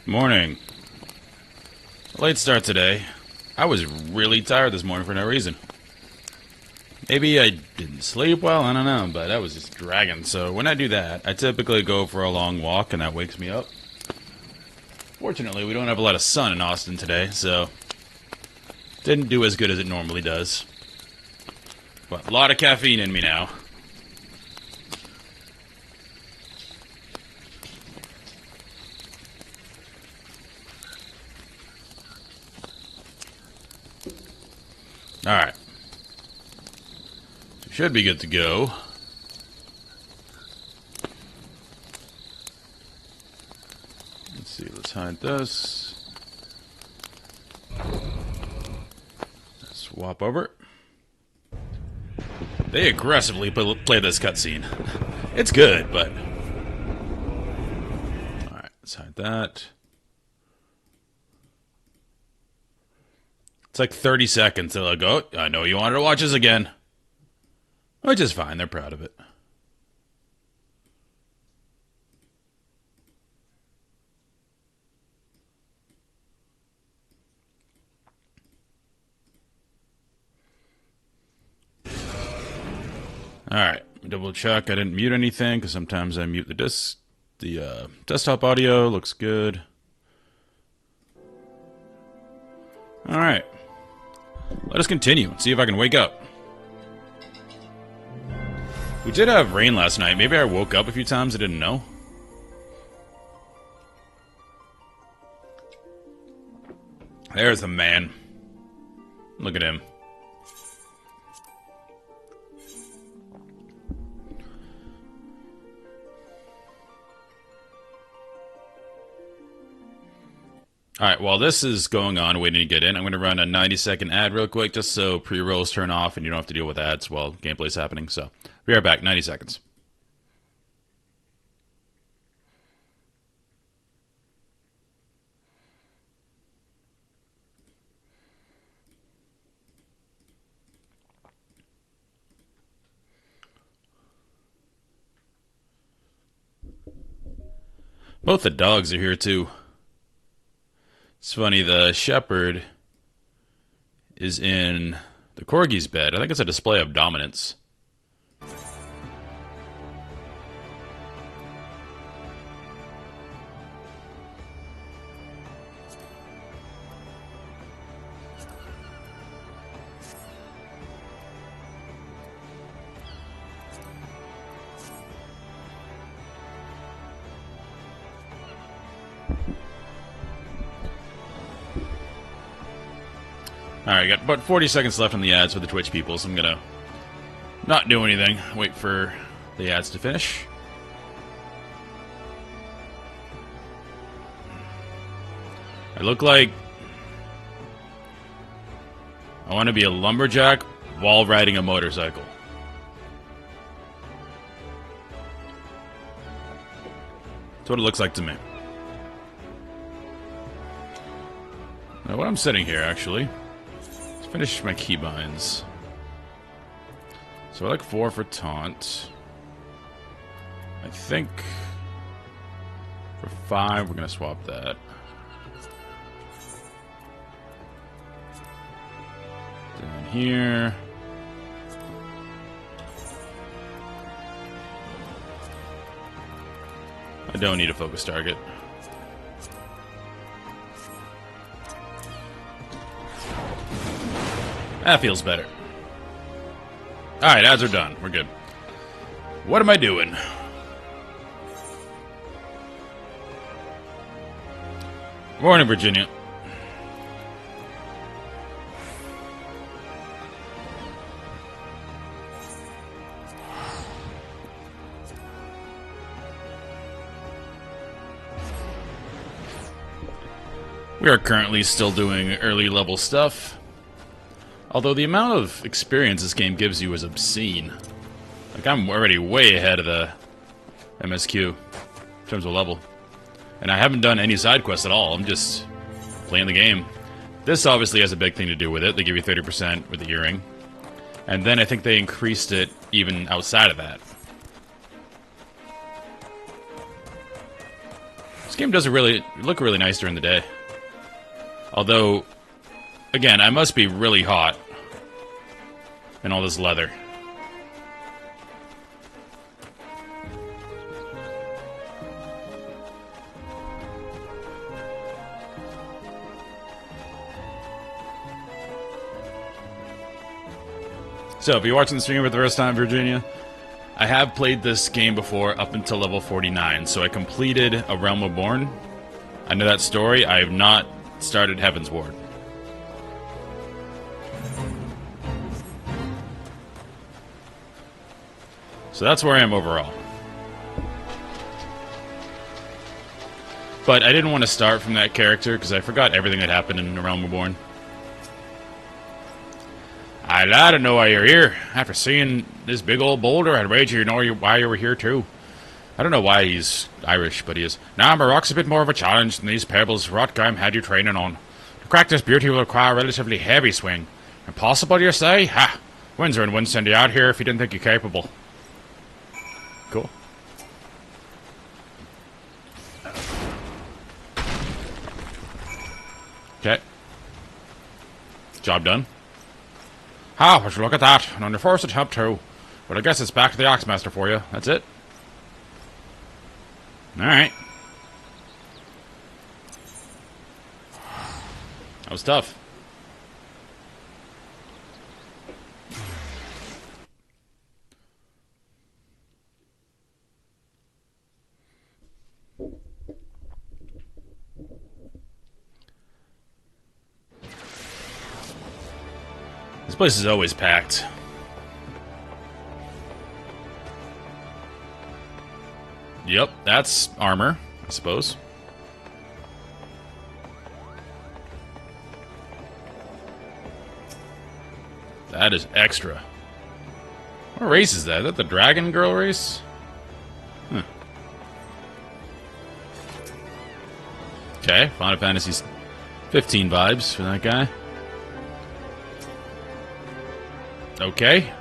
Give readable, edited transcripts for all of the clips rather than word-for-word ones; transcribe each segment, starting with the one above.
Morning. Late start today. I was really tired this morning for no reason. Maybe I didn't sleep well, I don't know, but I was just dragging. So when I do that, I typically go for a long walk and that wakes me up. Fortunately, we don't have a lot of sun in Austin today, so didn't do as good as it normally does. But a lot of caffeine in me now. Alright. Should be good to go. Let's see, let's hide this. Swap over. They aggressively play this cutscene. It's good, but... Alright, let's hide that. It's like 30 seconds. They're like, oh, I know you wanted to watch this again. Which is fine. They're proud of it. Alright. Double check. I didn't mute anything, because sometimes I mute the disc. The desktop audio looks good. Alright. Let us continue and see if I can wake up. We did have rain last night. Maybe I woke up a few times I didn't know. There's the man. Look at him. Alright, while this is going on, waiting to get in, I'm going to run a 90-second ad real quick, just so pre-rolls turn off and you don't have to deal with ads while gameplay's happening. So, be right back, 90 seconds. Both the dogs are here, too. It's funny, the shepherd is in the corgi's bed. I think it's a display of dominance. Alright, got about 40 seconds left on the ads for the Twitch people, so I'm gonna not do anything. Wait for the ads to finish. I look like I want to be a lumberjack while riding a motorcycle. That's what it looks like to me. Now, what I'm setting here, actually... Finish my keybinds. So I like 4 for taunt. I think for 5 we're gonna swap that. Down here. I don't need a focus target. That feels better. Alright, ads are done. We're good. What am I doing? Morning, Virginia. We are currently still doing early level stuff. Although the amount of experience this game gives you is obscene. Like, I'm already way ahead of the MSQ in terms of level. And I haven't done any side quests at all. I'm just playing the game. This obviously has a big thing to do with it. They give you 30% with the earring. And then I think they increased it even outside of that. This game does look really nice during the day. Although, again, I must be really hot in all this leather. So, if you're watching the stream for the first time, Virginia, I have played this game before up until level 49, so I completed A Realm Reborn. I know that story. I have not started Heaven's Ward. So that's where I am overall. But I didn't want to start from that character because I forgot everything that happened in A Realm Reborn. I don't know why you're here. After seeing this big old boulder, I'd wager you know why you were here too. I don't know why he's Irish, but he is. Now, my rock's a bit more of a challenge than these pebbles Rotgheim had you training on. To crack this beauty will require a relatively heavy swing. Impossible, you say? Ha! Windsor and wouldn't send you out here if he didn't think you capable. Cool. Okay. Job done. Ah, would you look at that? And on your first attempt, too. But I guess it's back to the Axemaster for you. That's it. Alright. That was tough. This place is always packed. Yep, that's armor, I suppose. That is extra. What race is that? Is that the Dragon Girl race? Huh. Okay, Final Fantasy 15 vibes for that guy. Okay.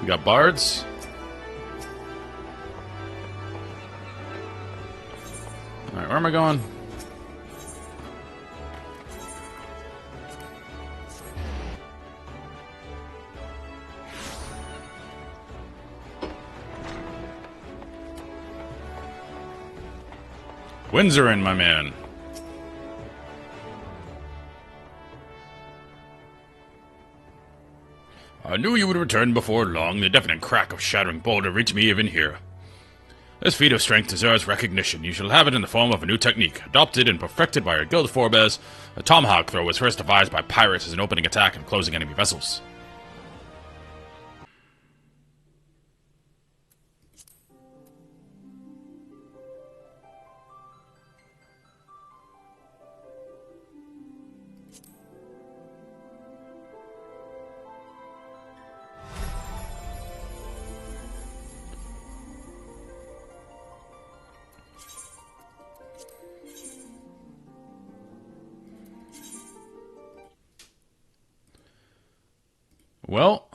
We got bards. Alright, where am I going? Windsor, my man. I knew you would return before long. The deafening crack of shattering boulder reached me even here. This feat of strength deserves recognition. You shall have it in the form of a new technique, adopted and perfected by your guild forebears. A tomahawk throw was first devised by pirates as an opening attack and closing enemy vessels. Well,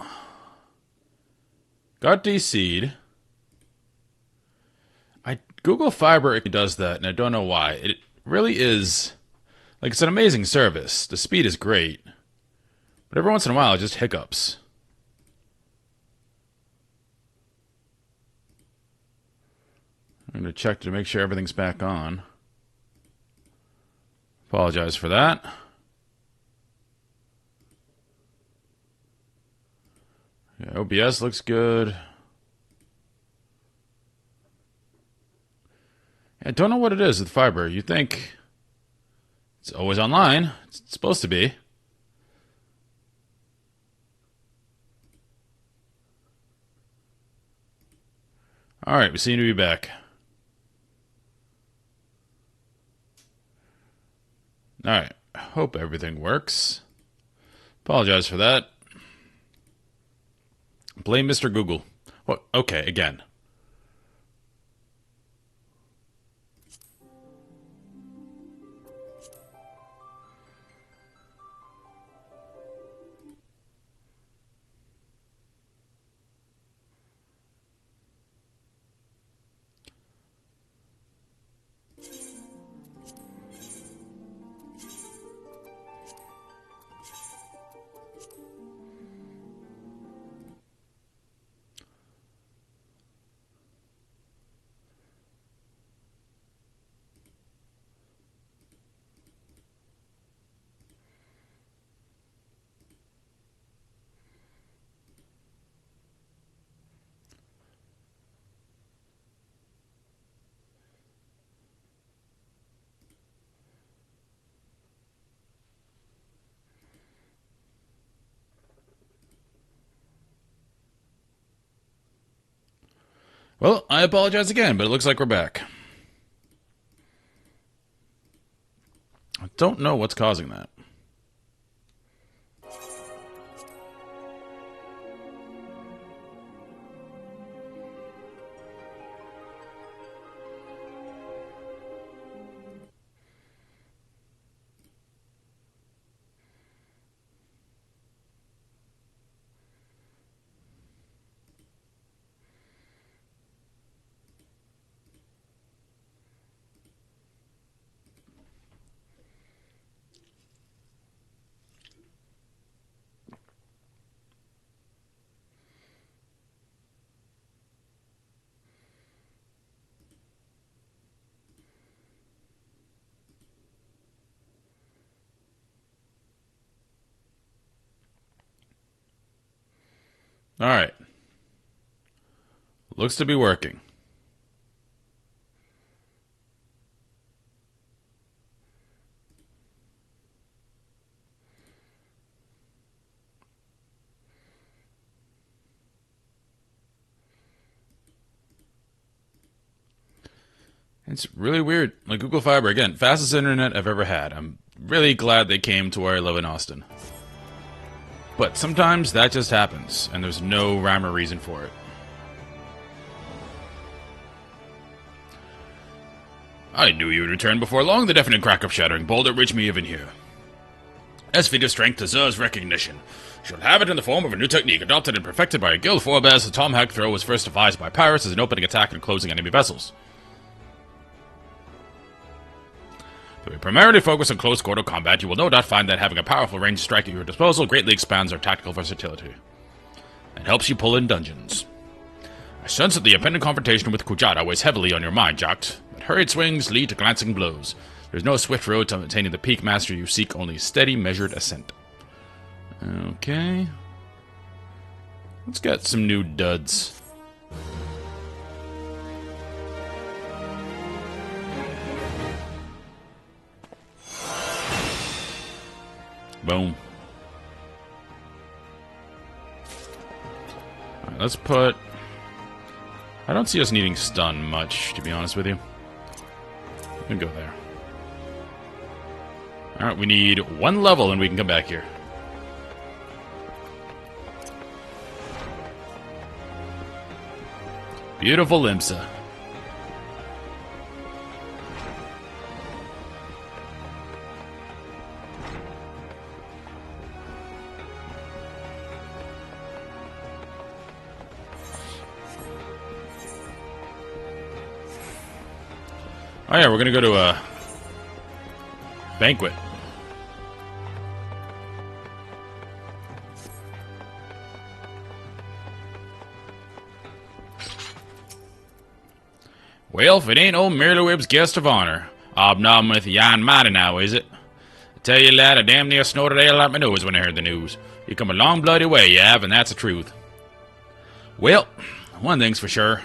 got DC'd. Google Fiber it does that, and I don't know why. It really is, like, it's an amazing service. The speed is great, but every once in a while it just hiccups. I'm going to check to make sure everything's back on. Apologize for that. Yeah, OBS looks good. I don't know what it is with fiber. You think it's always online. It's supposed to be. Alright, we seem to be back. Alright, hope everything works. Apologize for that. Blame Mr. Google. What? Okay, again. Well, I apologize again, but it looks like we're back. I don't know what's causing that. Alright. Looks to be working. It's really weird. Like Google Fiber, again, fastest internet I've ever had. I'm really glad they came to where I live in Austin. But sometimes that just happens, and there's no rhyme or reason for it. I knew you would return before long. The deafening crack of shattering boulder reached me even here. As feat of strength deserves recognition. You shall have it in the form of a new technique adopted and perfected by a guild forebears. The tomahawk throw was first devised by pirates as an opening attack and closing enemy vessels. Though we primarily focus on close quarter combat, you will no doubt find that having a powerful ranged strike at your disposal greatly expands our tactical versatility and helps you pull in dungeons. I sense that the impending confrontation with Kujata weighs heavily on your mind, Jokt, but hurried swings lead to glancing blows. There's no swift road to attaining the peak mastery you seek, only steady, measured ascent. Okay. Let's get some new duds. Boom. Alright, let's put... I don't see us needing stun much, to be honest with you. We can go there. Alright, we need one level and we can come back here. Beautiful Limsa. Oh yeah, we're gonna go to a banquet. Well, if it ain't old Merlewib's guest of honor, hobnobbing with the Yon Mighty now, is it? I tell you, lad, I damn near snorted ale out my nose when I heard the news. You come a long bloody way, you have, and that's the truth. Well, one thing's for sure.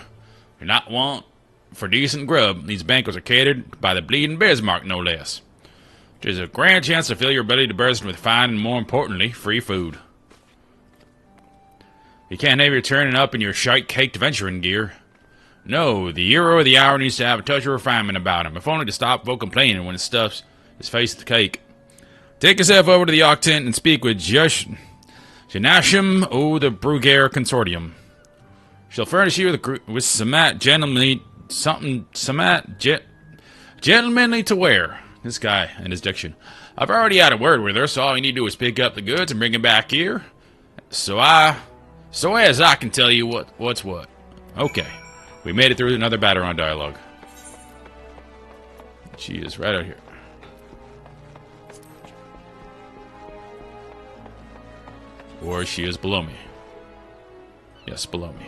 You're not want for decent grub. These banquets are catered by the bleeding Bismarck, no less. There's a grand chance to fill your belly to bursting with fine and, more importantly, free food. You can't have you turning up in your shite-caked venturing gear. No, the hero of the hour needs to have a touch of refinement about him, if only to stop folk complaining when it stuffs his face with the cake. Take yourself over to the Yacht tent and speak with Janashim o' the Brugaire Consortium. She'll furnish you with some gentlemanly to wear. This guy and his diction. I've already had a word with her, so all you need to do is pick up the goods and bring them back here. So as I can tell you what's what. Okay. We made it through another battle on dialogue. She is right out here. Or she is below me. Yes, below me.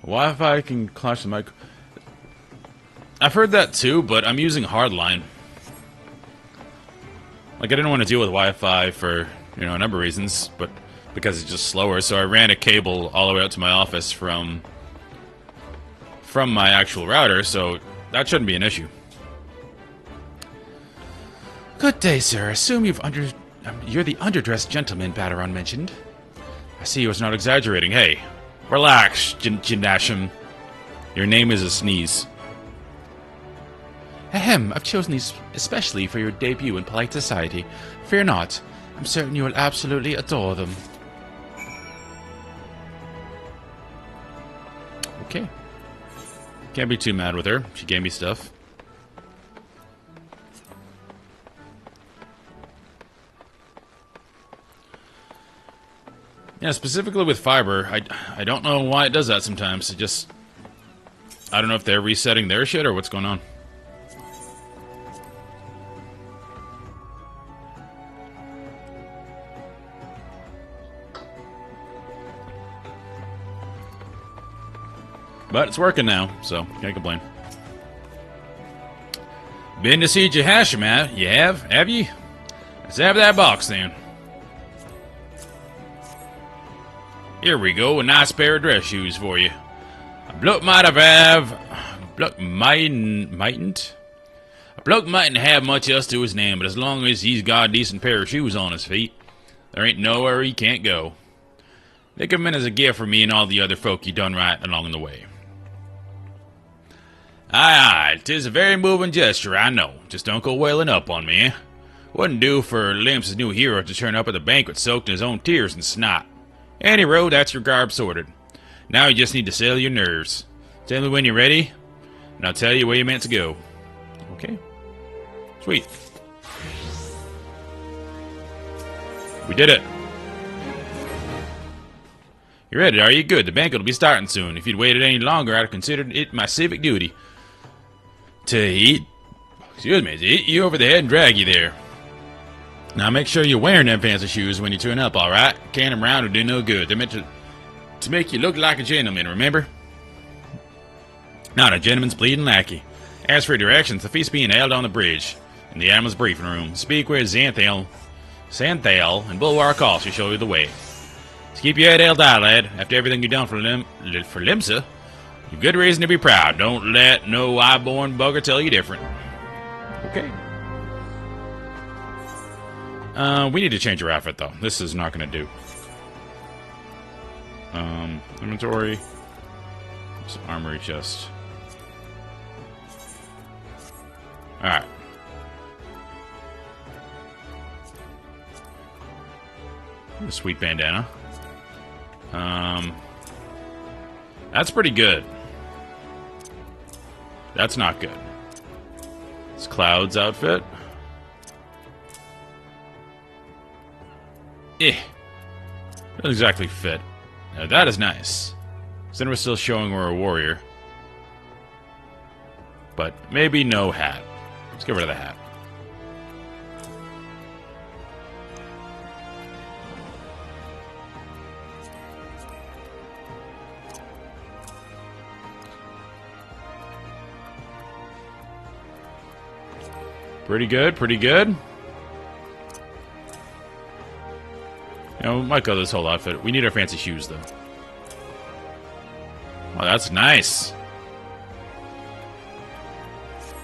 Wi-Fi can clash the mic. I've heard that too, but I'm using hardline. Like, I didn't want to deal with Wi-Fi for, a number of reasons, but because it's just slower. So I ran a cable all the way out to my office from my actual router, so that shouldn't be an issue. Good day, sir. I assume you're the underdressed gentleman Battaron mentioned. I see he was not exaggerating. Hey, relax, Gymnasium. Your name is a sneeze. Ahem, I've chosen these especially for your debut in polite society. Fear not. I'm certain you will absolutely adore them. Okay. Can't be too mad with her. She gave me stuff. Yeah, specifically with fiber, I don't know why it does that sometimes. It just... I don't know if they're resetting their shit or what's going on. But it's working now, so can't complain. Been to see Jahashima, you have? Have you? Let's have that box then. Here we go, a nice pair of dress shoes for you. Bloke mightn't have much else to his name, but as long as he's got a decent pair of shoes on his feet, there ain't nowhere he can't go. Think of him as a gift for me and all the other folk you done right along the way. Aye, 'tis a very moving gesture, I know. Just don't go wailing up on me, eh? Wouldn't do for Limp's new hero to turn up at the banquet soaked in his own tears and snot. Anyway, that's your garb sorted. Now you just need to settle your nerves. Tell me when you're ready, and I'll tell you where you're meant to go. Okay. Sweet. We did it. You're ready, are you? Good. The banquet will be starting soon. If you'd waited any longer, I'd have considered it my civic duty to eat you over the head and drag you there. Now make sure you're wearing them fancy shoes when you turn up, alright? Carrying them around will do no good. They're meant to make you look like a gentleman, remember? Not a gentleman's bleeding lackey. As for directions, the feast being held on the bridge, in the Admiral's briefing room. Speak where Xanthale and Bulwark Hall shall show you the way. So keep your head held high, lad. After everything you've done for Limsa, you've good reason to be proud. Don't let no eye-born bugger tell you different. Okay. We need to change our outfit, though. This is not going to do. Inventory. Some armory chest. Alright. A sweet bandana. That's pretty good. That's not good. It's Cloud's outfit. Doesn't exactly fit. Now that is nice. Because then we're still showing we're a warrior. But maybe no hat. Let's get rid of the hat. Pretty good, pretty good. You know, we might go this whole outfit. We need our fancy shoes, though. Oh, that's nice.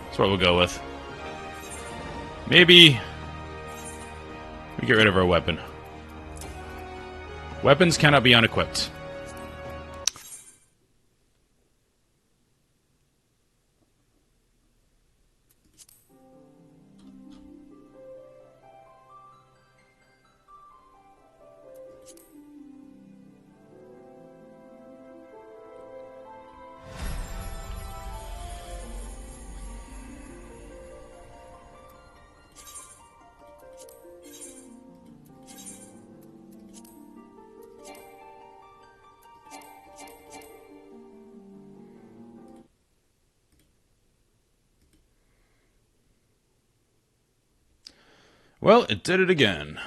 That's what we'll go with. Maybe we get rid of our weapon. Weapons cannot be unequipped. Well, it did it again.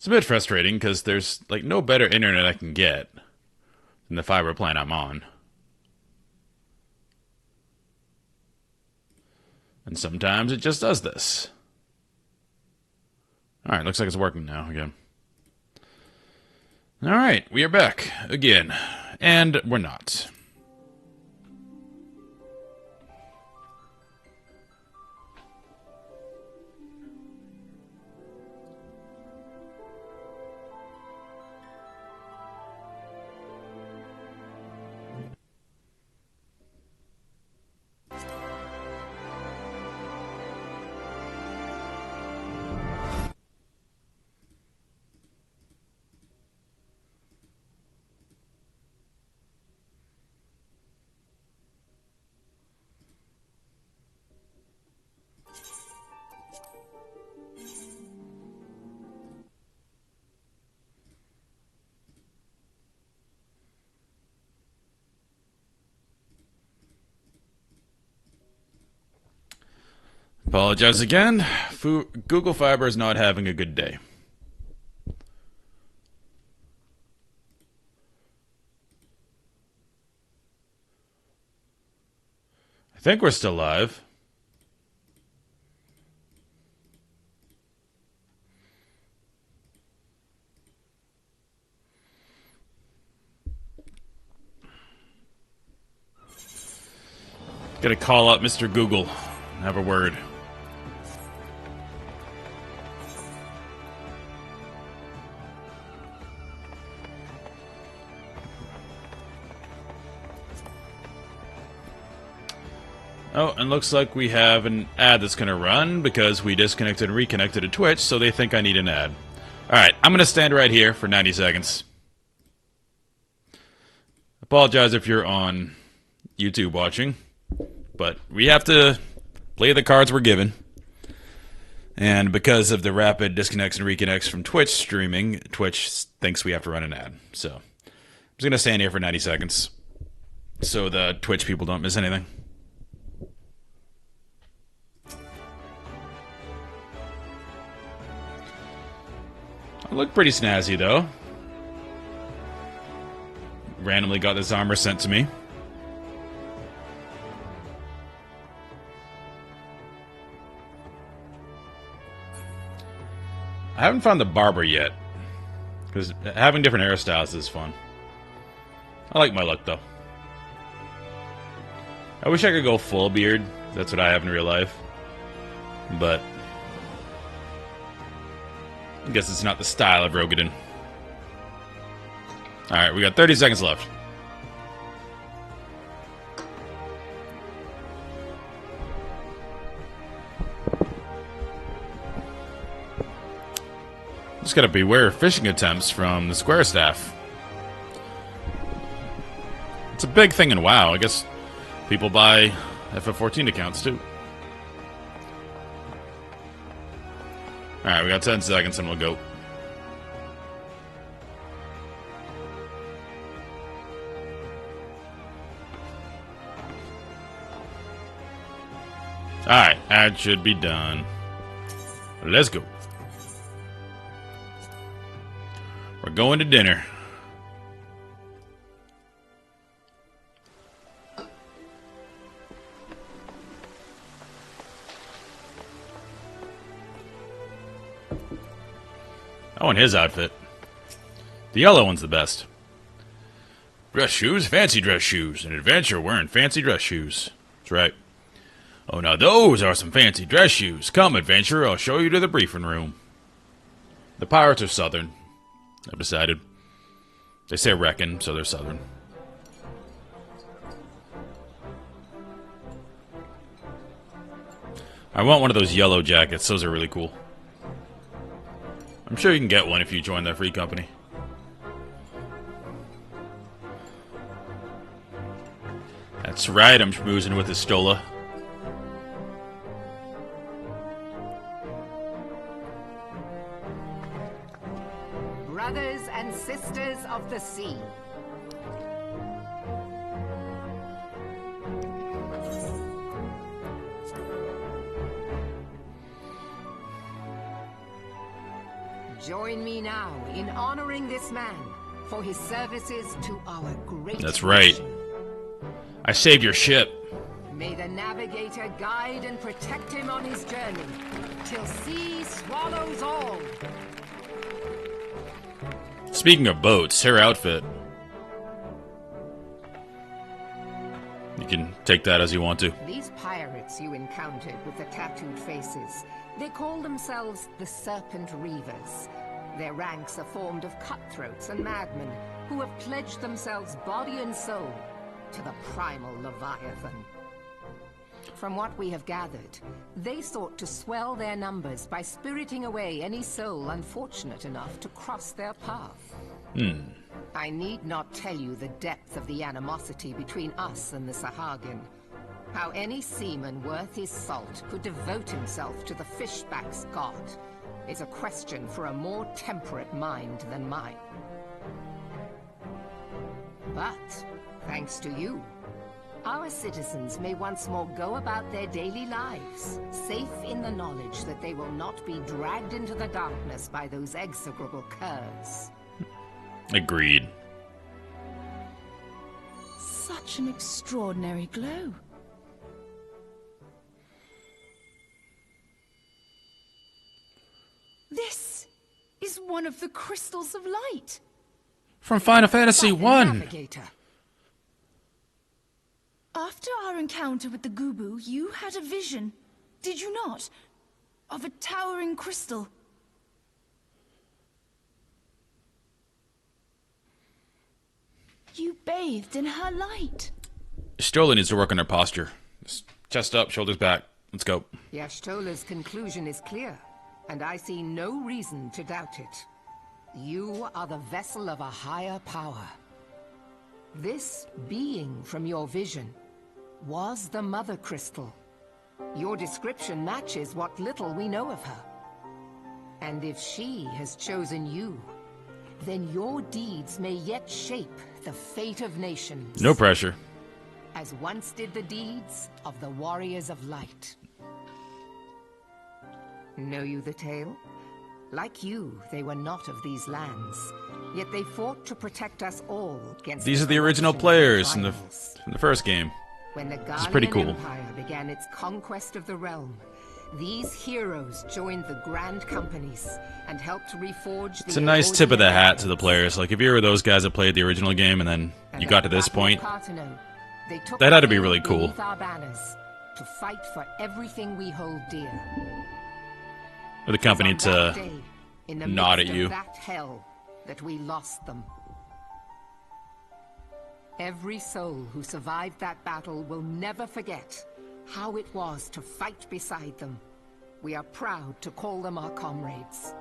It's a bit frustrating because there's like no better internet I can get than the fiber plan I'm on. And sometimes it just does this. Alright, looks like it's working now again. Alright, we are back again. And we're not. Apologize again. Google Fiber is not having a good day. I think we're still live. Gotta call up Mr. Google and have a word. Oh, and looks like we have an ad that's going to run because we disconnected and reconnected to Twitch, so they think I need an ad. Alright, I'm going to stand right here for 90 seconds. Apologize if you're on YouTube watching, but we have to play the cards we're given. And because of the rapid disconnects and reconnects from Twitch streaming, Twitch thinks we have to run an ad. So I'm just going to stand here for 90 seconds so the Twitch people don't miss anything. I look pretty snazzy, though. Randomly got this armor sent to me. I haven't found the barber yet, because having different hairstyles is fun. I like my look, though. I wish I could go full beard. That's what I have in real life. But I guess it's not the style of Rogadin. Alright, we got 30 seconds left. Just gotta beware of phishing attempts from the Square staff. It's a big thing in WoW. I guess people buy FF14 accounts too. Alright, we got 10 seconds and we'll go. Alright, that should be done. Let's go. We're going to dinner. I want his outfit. The yellow one's the best. Dress shoes? Fancy dress shoes. An adventure wearing fancy dress shoes. That's right. Oh, now those are some fancy dress shoes. Come, adventurer, I'll show you to the briefing room. The pirates are southern. I've decided. They say reckon, so they're southern. I want one of those yellow jackets. Those are really cool. I'm sure you can get one if you join the free company. That's right, I'm schmoozing with the Stola. Brothers and sisters of the sea. Join me now in honoring this man for his services to our great That's right. nation. I saved your ship. May the navigator guide and protect him on his journey, till sea swallows all. Speaking of boats, her outfit. You can take that as you want to. These pirates you encountered with the tattooed faces, they call themselves the Serpent Reavers. Their ranks are formed of cutthroats and madmen who have pledged themselves body and soul to the primal Leviathan. From what we have gathered, they sought to swell their numbers by spiriting away any soul unfortunate enough to cross their path. I need not tell you the depth of the animosity between us and the Sahagin. How any seaman worth his salt could devote himself to the fishback's god is a question for a more temperate mind than mine. But, thanks to you, our citizens may once more go about their daily lives, safe in the knowledge that they will not be dragged into the darkness by those execrable curs. Agreed. Such an extraordinary glow. This is one of the crystals of light. From Final Fantasy 1. Navigator. After our encounter with the Gubu, you had a vision, did you not? Of a towering crystal. You bathed in her light. Stola needs to work on her posture. Just chest up, shoulders back. Let's go. Yashtola's conclusion is clear, and I see no reason to doubt it. You are the vessel of a higher power. This being from your vision was the Mother Crystal. Your description matches what little we know of her. And if she has chosen you, then your deeds may yet shape the fate of nations. No pressure. As once did the deeds of the Warriors of Light. Know you the tale? Like you, they were not of these lands, yet they fought to protect us all against. These are the original players in the first game. When the It's pretty cool. Empire began its conquest of the realm, these heroes joined the Grand Companies and helped reforge. It's a nice tip of the hat to the players. Like, if you were those guys that played the original game and then you got to this point, that had to be really cool. Our banners to fight for everything we hold dear. For the company It's on that to day, in the nod midst at of you. that hell, that we lost them. Every soul who survived that battle will never forget how it was to fight beside them. We are proud to call them our comrades.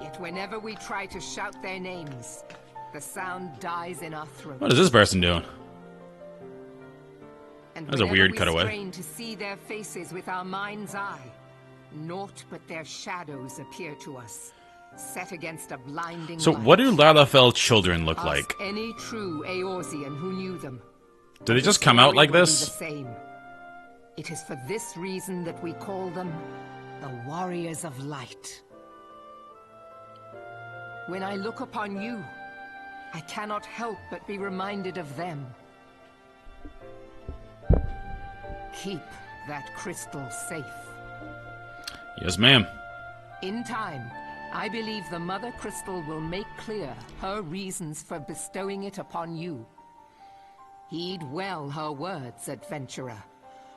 Yet whenever we try to shout their names, the sound dies in our throats. What is this person doing? And That was a whenever weird we cutaway. strain to see their faces with our mind's eye, naught but their shadows appear to us, set against a blinding So light. what do Lalafell children look Ask like? any true Eorzean who knew them. Do they The just come out story like will be this? the same. It is for this reason that we call them the Warriors of Light. When I look upon you, I cannot help but be reminded of them. Keep that crystal safe. Yes, ma'am. In time, I believe the Mother Crystal will make clear her reasons for bestowing it upon you. Heed well her words, adventurer,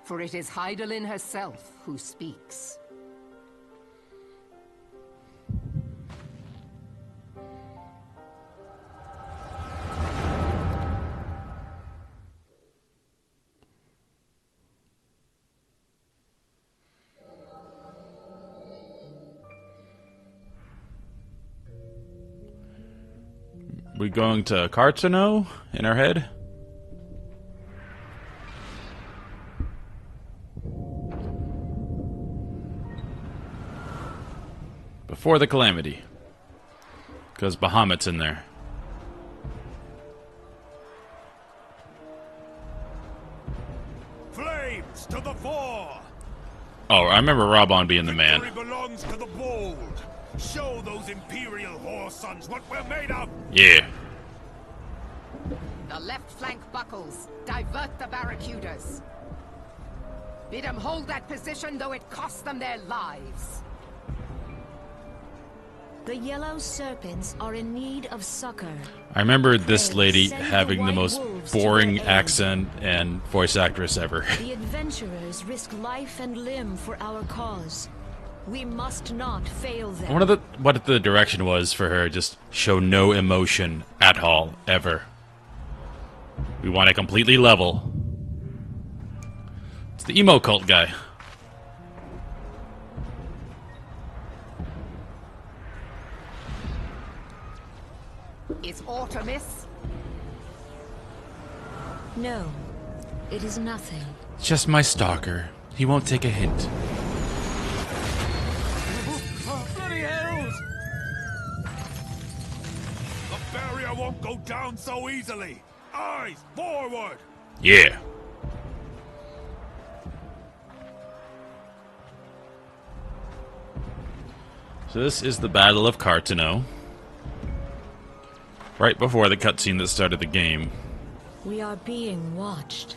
for it is Hydaelyn herself who speaks. We going to Cartano in our head? Before the Calamity. Because Bahamut's in there. Flames to the fore! Oh, I remember Robon being the man. Victory belongs to the bold. Show those Imperial whore sons what we're made of! Yeah. The left flank buckles. Divert the barracudas. Bid them hold that position, though it costs them their lives. The yellow serpents are in need of succor. I remember this lady having the most boring accent and voice actress ever. The adventurers risk life and limb for our cause. We must not fail them. I wonder what the direction was for her. Just show no emotion at all, ever. We want it completely level. It's the emo cult guy. Is aught amiss? No, it is nothing. It's just my stalker. He won't take a hint. Oh, bloody hells! The barrier won't go down so easily! Eyes forward! Yeah. So this is the Battle of Cartano. Right before the cutscene that started the game. We are being watched.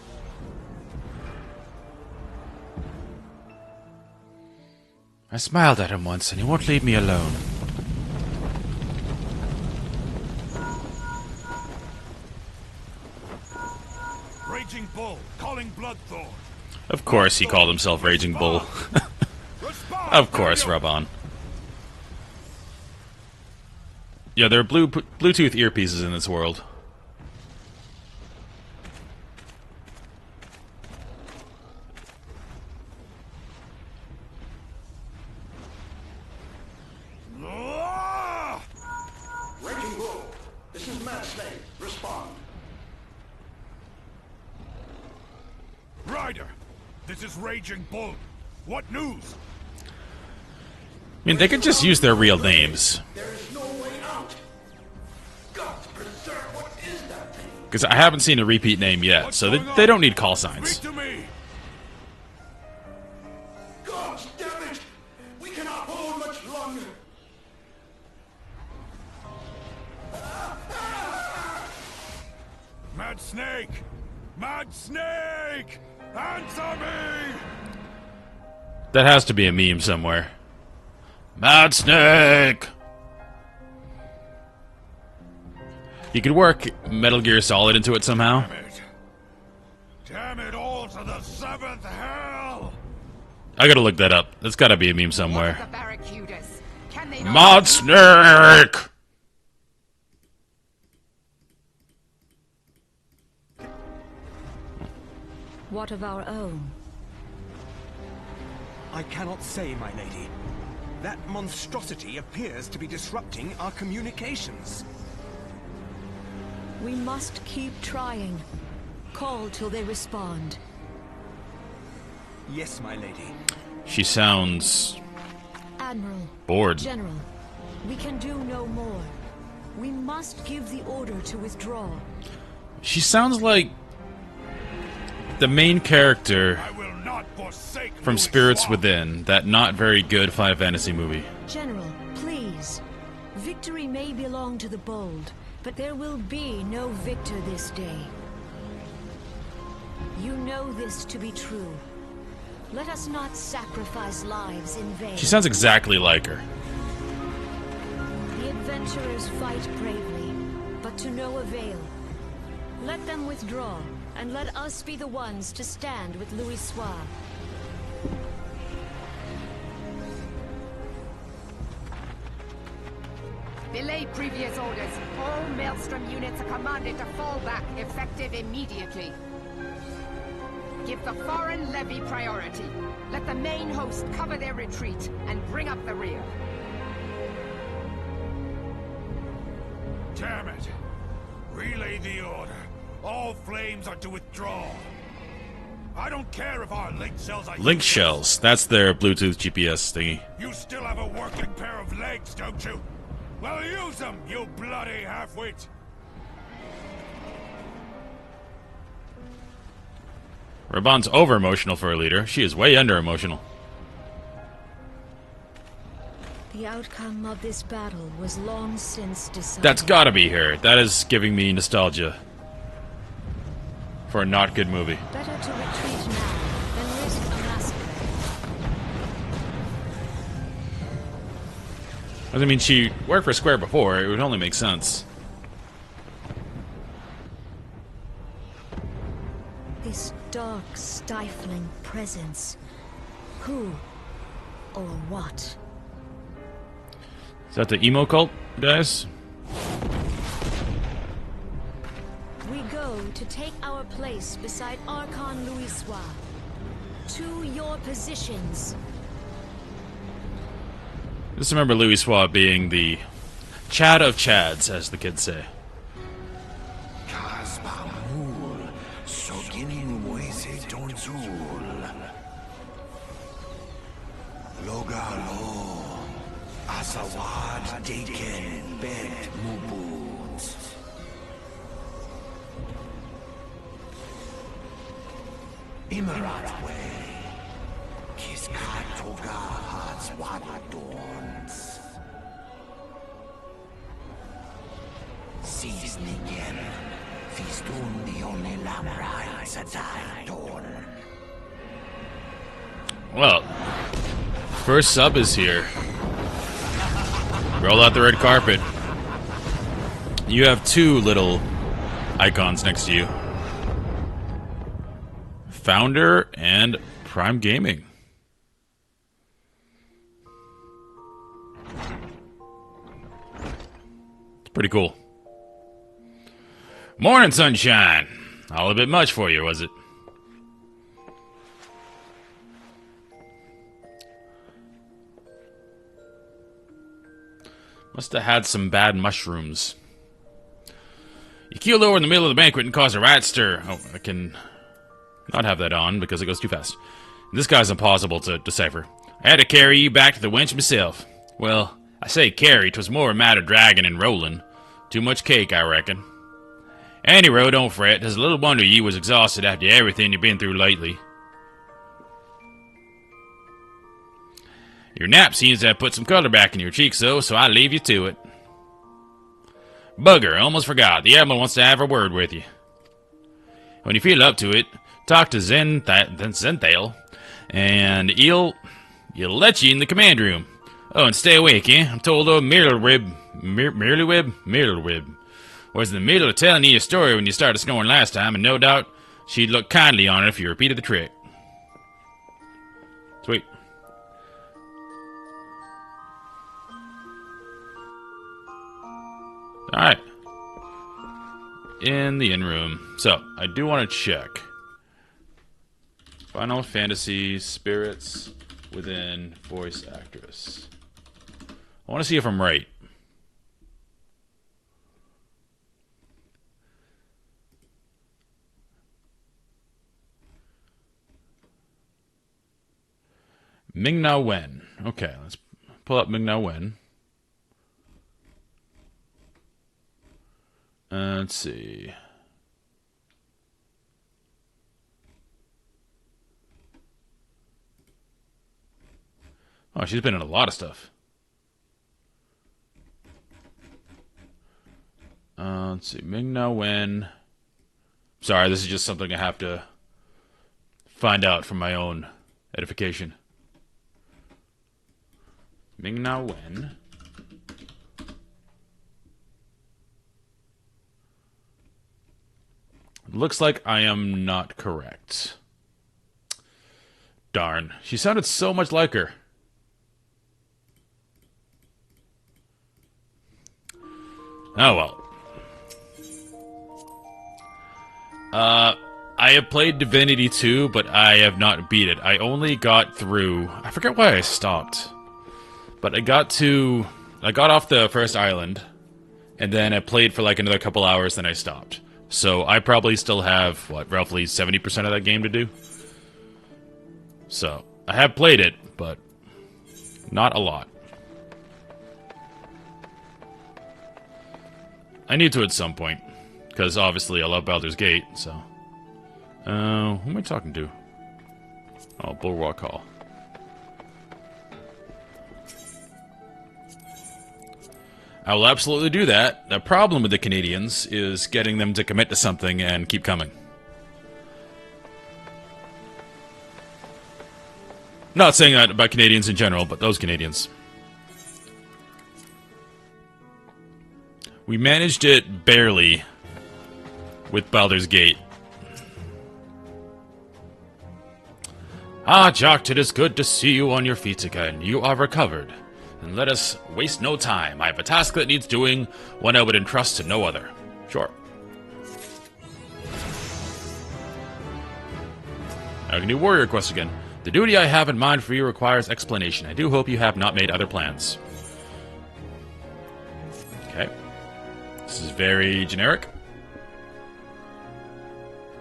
I smiled at him once and he won't leave me alone. Raging Bull, calling Bloodthorn. Of course he called himself Raging Bull. Of course, Raban. Yeah, there are Bluetooth earpieces in this world. Raging Bull, this is Mad Snake. Respond. Ryder, this is Raging Bull. What news? I mean, they could just use their real names. There is no way out. God preserve, what is that thing? Because I haven't seen a repeat name yet, so they don't need call signs. Speak to me! God damn it! We cannot hold much longer. Mad Snake! Mad Snake! Answer me! That has to be a meme somewhere. Mad Snake! You could work Metal Gear Solid into it somehow. Damn it! Damn it all to the seventh hell! I gotta look that up. That's gotta be a meme What somewhere. of the barracudas? Can they not- Mad Snake! What of our own? I cannot say, my lady. That monstrosity appears to be disrupting our communications. We must keep trying. Call till they respond. Yes, my lady. She sounds Admiral, bored. General, we can do no more. We must give the order to withdraw. She sounds like the main character I will not forsake from Louis Spirits Swamp. Within, that not very good Final Fantasy movie. General, please. Victory may belong to the bold, but there will be no victor this day. You know this to be true. Let us not sacrifice lives in vain. She sounds exactly like her. The adventurers fight bravely, but to no avail. Let them withdraw, and let us be the ones to stand with Louis Soir. Belay previous orders. All Maelstrom units are commanded to fall back, effective immediately. Give the foreign levy priority. Let the main host cover their retreat and bring up the rear. Damn it! Relay the order. All flames are to withdraw. I don't care if our link shells are Link useless. shells. That's their Bluetooth GPS thingy. You still have a working pair of legs, don't you? Well, use them, you bloody half-wit! Raban's over-emotional for a leader. She is way under-emotional. The outcome of this battle was long since decided. That's gotta be her. That is giving me nostalgia for a not good movie. Better to retreat now than risk a massacre. I mean, she worked for Square before. It would only make sense. This dark, stifling presence. Who or what? Is that the emo cult, guys? We go to take our place beside Archon Louisoix. To your positions. Just remember Louisoix being the Chad of Chads, as the kids say. Logalo, Asawad, Daken, Bet, Mubut. Imarat way, Kiskat Toga Hats Wadadorns. Sees Nigen, Fistun the only Lamrai Sadai Dorn. Well, first sub is here. Roll out the red carpet. You have two little icons next to you. Founder and Prime Gaming. It's pretty cool. Morning, sunshine. All a bit much for you, was it? Must have had some bad mushrooms. You keeled over in the middle of the banquet and caused a riot stir. Oh, I can not have that on because it goes too fast. This guy's impossible to decipher. I had to carry you back to the wench myself. Well, I say carry, 'twas more a matter of dragging and rolling. Too much cake, I reckon. Anyway, don't fret. There's a little wonder you was exhausted after everything you've been through lately. Your nap seems to have put some color back in your cheeks, though, so I leave you to it. Bugger, I almost forgot. The Admiral wants to have a word with you. When you feel up to it, talk to Zenthale, and he'll let you in the command room. Oh, and stay awake, eh? I'm told old Mirrlwib was in the middle of telling you a story when you started snoring last time, and no doubt she'd look kindly on it if you repeated the trick. Sweet. Alright. In the in-room. So, I do want to check. Final Fantasy Spirits Within Voice Actress. I want to see if I'm right. Ming-Na Wen. Okay, let's pull up Ming-Na Wen. Let's see. Oh, she's been in a lot of stuff. Let's see. Ming-Na Wen. Sorry, this is just something I have to find out for my own edification. Ming-Na Wen. Looks like I am not correct. Darn. She sounded so much like her. Oh well. I have played Divinity 2, but I have not beat it. I only got through... I forget why I stopped. But I got off the first island, and then I played for like another couple hours, then I stopped. So I probably still have, what, roughly 70% of that game to do? So, I have played it, but not a lot. I need to at some point, because obviously I love Baldur's Gate, so... who am I talking to? Oh, Bulwark Hall. I will absolutely do that. The problem with the Canadians is getting them to commit to something and keep coming. Not saying that about Canadians in general, but those Canadians. We managed it barely with Baldur's Gate. Ah, Jock, it is good to see you on your feet again. You are recovered. And let us waste no time. I have a task that needs doing, one I would entrust to no other. Sure. I can do warrior quests again. The duty I have in mind for you requires explanation. I do hope you have not made other plans. Okay. This is very generic.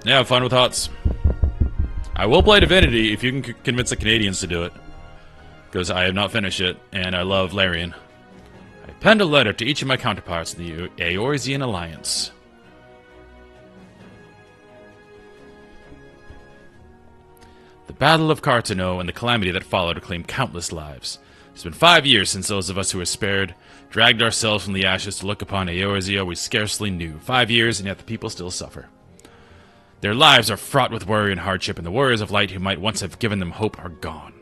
Yeah, have fun with HOTS. I will play Divinity if you can convince the Canadians to do it. Because I have not finished it, and I love Larian. I penned a letter to each of my counterparts in the Eorzean Alliance. The Battle of Cartano and the calamity that followed claimed countless lives. It's been 5 years since those of us who were spared dragged ourselves from the ashes to look upon Eorzea we scarcely knew. 5 years, and yet the people still suffer. Their lives are fraught with worry and hardship, and the warriors of light who might once have given them hope are gone.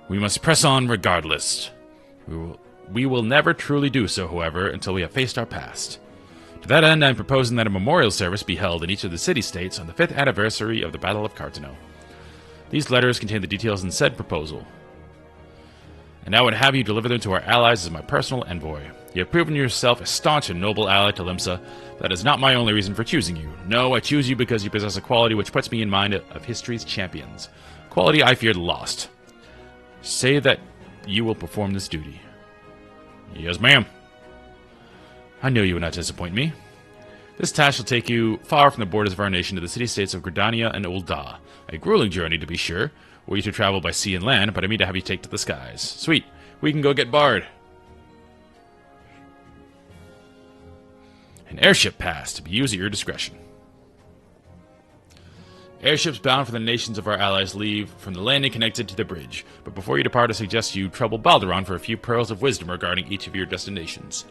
We must press on regardless. We will never truly do so, however, until we have faced our past. To that end, I am proposing that a memorial service be held in each of the city-states on the 5th anniversary of the Battle of Cartano. These letters contain the details in said proposal. And I would have you deliver them to our allies as my personal envoy. You have proven yourself a staunch and noble ally to Limsa. That is not my only reason for choosing you. No, I choose you because you possess a quality which puts me in mind of history's champions. Quality I feared lost. Say that you will perform this duty. Yes, ma'am. I knew you would not disappoint me. This task shall take you far from the borders of our nation to the city-states of Gridania and Ul'dah. A grueling journey, to be sure, were you to travel by sea and land, but I mean to have you take to the skies. Sweet. We can go get Bard. An airship pass to be used at your discretion. Airships bound for the nations of our allies leave from the landing connected to the bridge, but before you depart I suggest you trouble Balderon for a few pearls of wisdom regarding each of your destinations.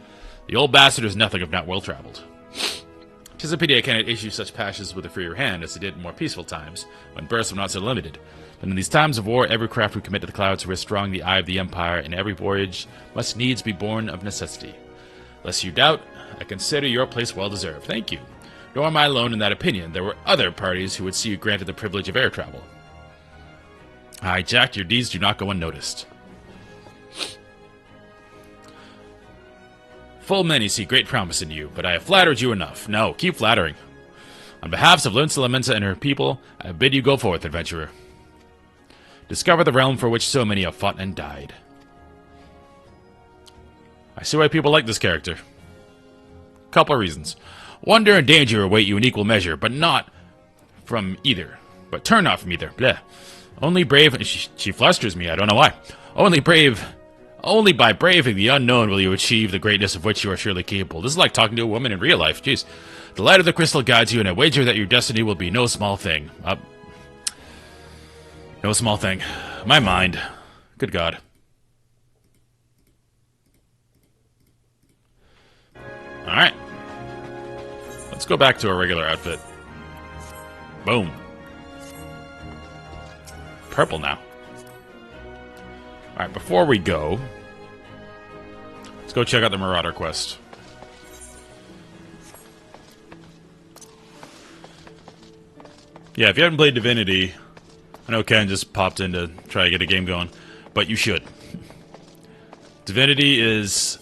The old bastard is nothing if not well-traveled. 'Tis a pity I cannot issue such passes with a freer hand as I did in more peaceful times, when bursts were not so limited. But in these times of war, every craft we commit to the clouds risks drawing the eye of the Empire, and every voyage must needs be born of necessity. Lest you doubt, I consider your place well-deserved. Thank you. Nor am I alone in that opinion. There were other parties who would see you granted the privilege of air travel. Aye, Jack, your deeds do not go unnoticed. Full many see great promise in you, but I have flattered you enough. No, keep flattering. On behalf of Limsa Lominsa and her people, I bid you go forth, adventurer. Discover the realm for which so many have fought and died. I see why people like this character. Couple of reasons. Wonder and danger await you in equal measure, but not from either. But turn not from either. Bleh. Only brave... She flusters me, I don't know why. Only by braving the unknown will you achieve the greatness of which you are surely capable. This is like talking to a woman in real life. Jeez. The light of the crystal guides you, and I wager that your destiny will be no small thing. No small thing. My mind. Good God. Alright. Let's go back to our regular outfit. Boom. Purple now. Alright, before we go, let's go check out the Marauder quest. Yeah, if you haven't played Divinity, I know Ken just popped in to try to get a game going, but you should. Divinity is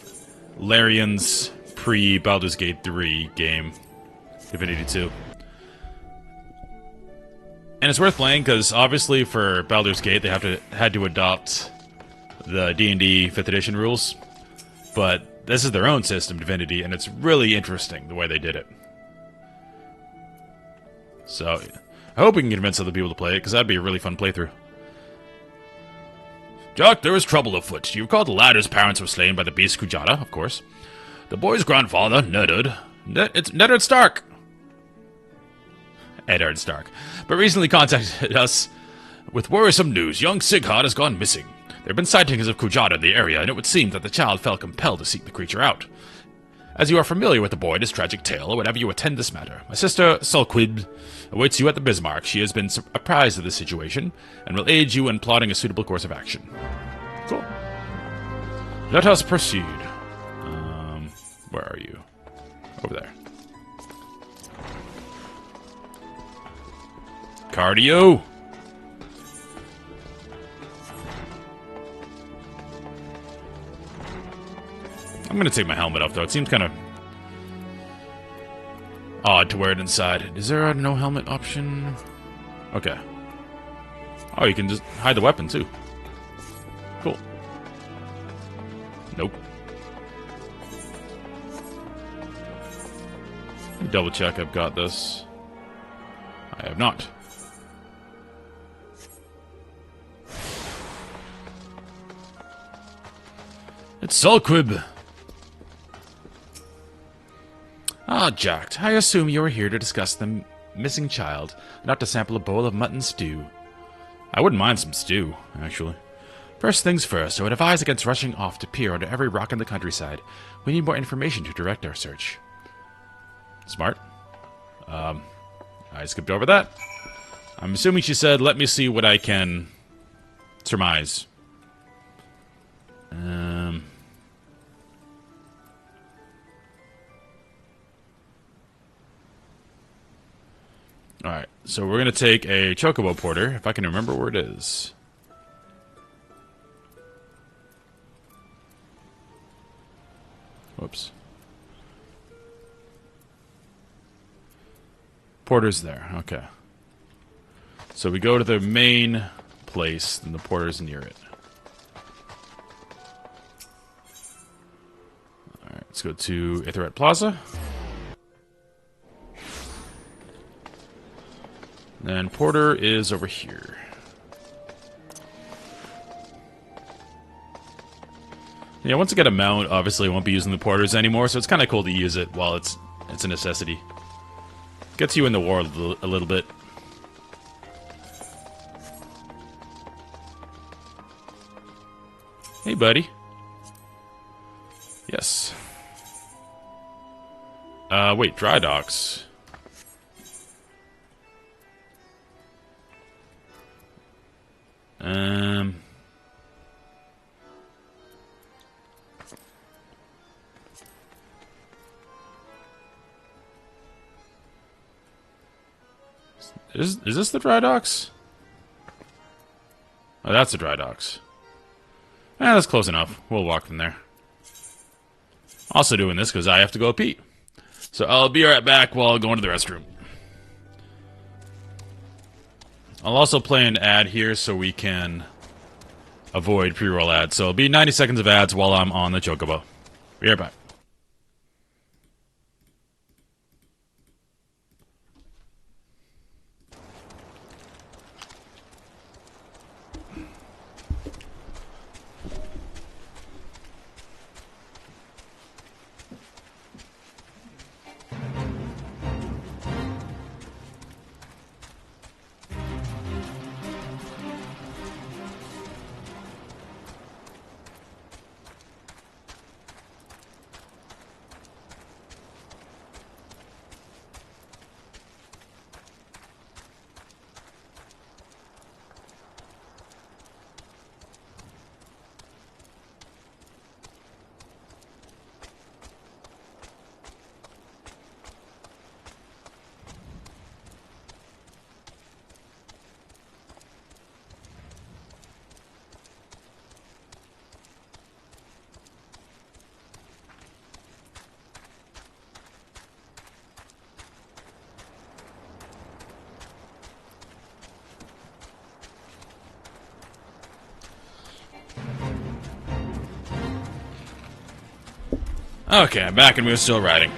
Larian's pre-Baldur's Gate 3 game. Divinity 2. And it's worth playing, because obviously for Baldur's Gate they had to adopt the D&D 5th edition rules. But this is their own system, Divinity, and it's really interesting the way they did it. So, I hope we can convince other people to play it, because that'd be a really fun playthrough. Jock, there is trouble afoot. You recall the ladder's parents were slain by the beast Kujata, of course. The boy's grandfather, it's Eddard Stark. Eddard Stark. But recently contacted us with worrisome news. Young Sighart has gone missing. There have been sightings of Kujata in the area, and it would seem that the child felt compelled to seek the creature out. As you are familiar with the boy and his tragic tale, whenever you attend this matter, my sister, Sulquib, awaits you at the Bismarck. She has been apprised of the situation, and will aid you in plotting a suitable course of action. Cool. Let us proceed. Where are you? Over there. Cardio! I'm gonna take my helmet off, though. It seems kind of odd to wear it inside. Is there a no helmet option? Okay. Oh, you can just hide the weapon, too. Cool. Nope. Let me double check I've got this. I have not. It's Sulquib! Ah, Jack, I assume you are here to discuss the missing child, not to sample a bowl of mutton stew. I wouldn't mind some stew, actually. First things first, I would advise against rushing off to peer under every rock in the countryside. We need more information to direct our search. Smart. I skipped over that. I'm assuming she said, let me see what I can surmise. Alright, so we're going to take a Chocobo Porter, if I can remember where it is. Whoops. Porter's there, okay. So we go to the main place, and the Porter's near it. Alright, let's go to Aetheret Plaza. And Porter is over here. Yeah, once I get a mount, obviously I won't be using the Porters anymore, so it's kind of cool to use it while it's a necessity. Gets you in the war a little bit. Hey, buddy. Yes. Wait, dry docks. Is this the dry docks? Oh, that's the dry docks. That's close enough. We'll walk from there. Also doing this because I have to go pee. So I'll be right back while going to the restroom. I'll also play an ad here so we can avoid pre-roll ads. So it'll be 90 seconds of ads while I'm on the Chocobo. Be right back. Okay, I'm back and we're still riding.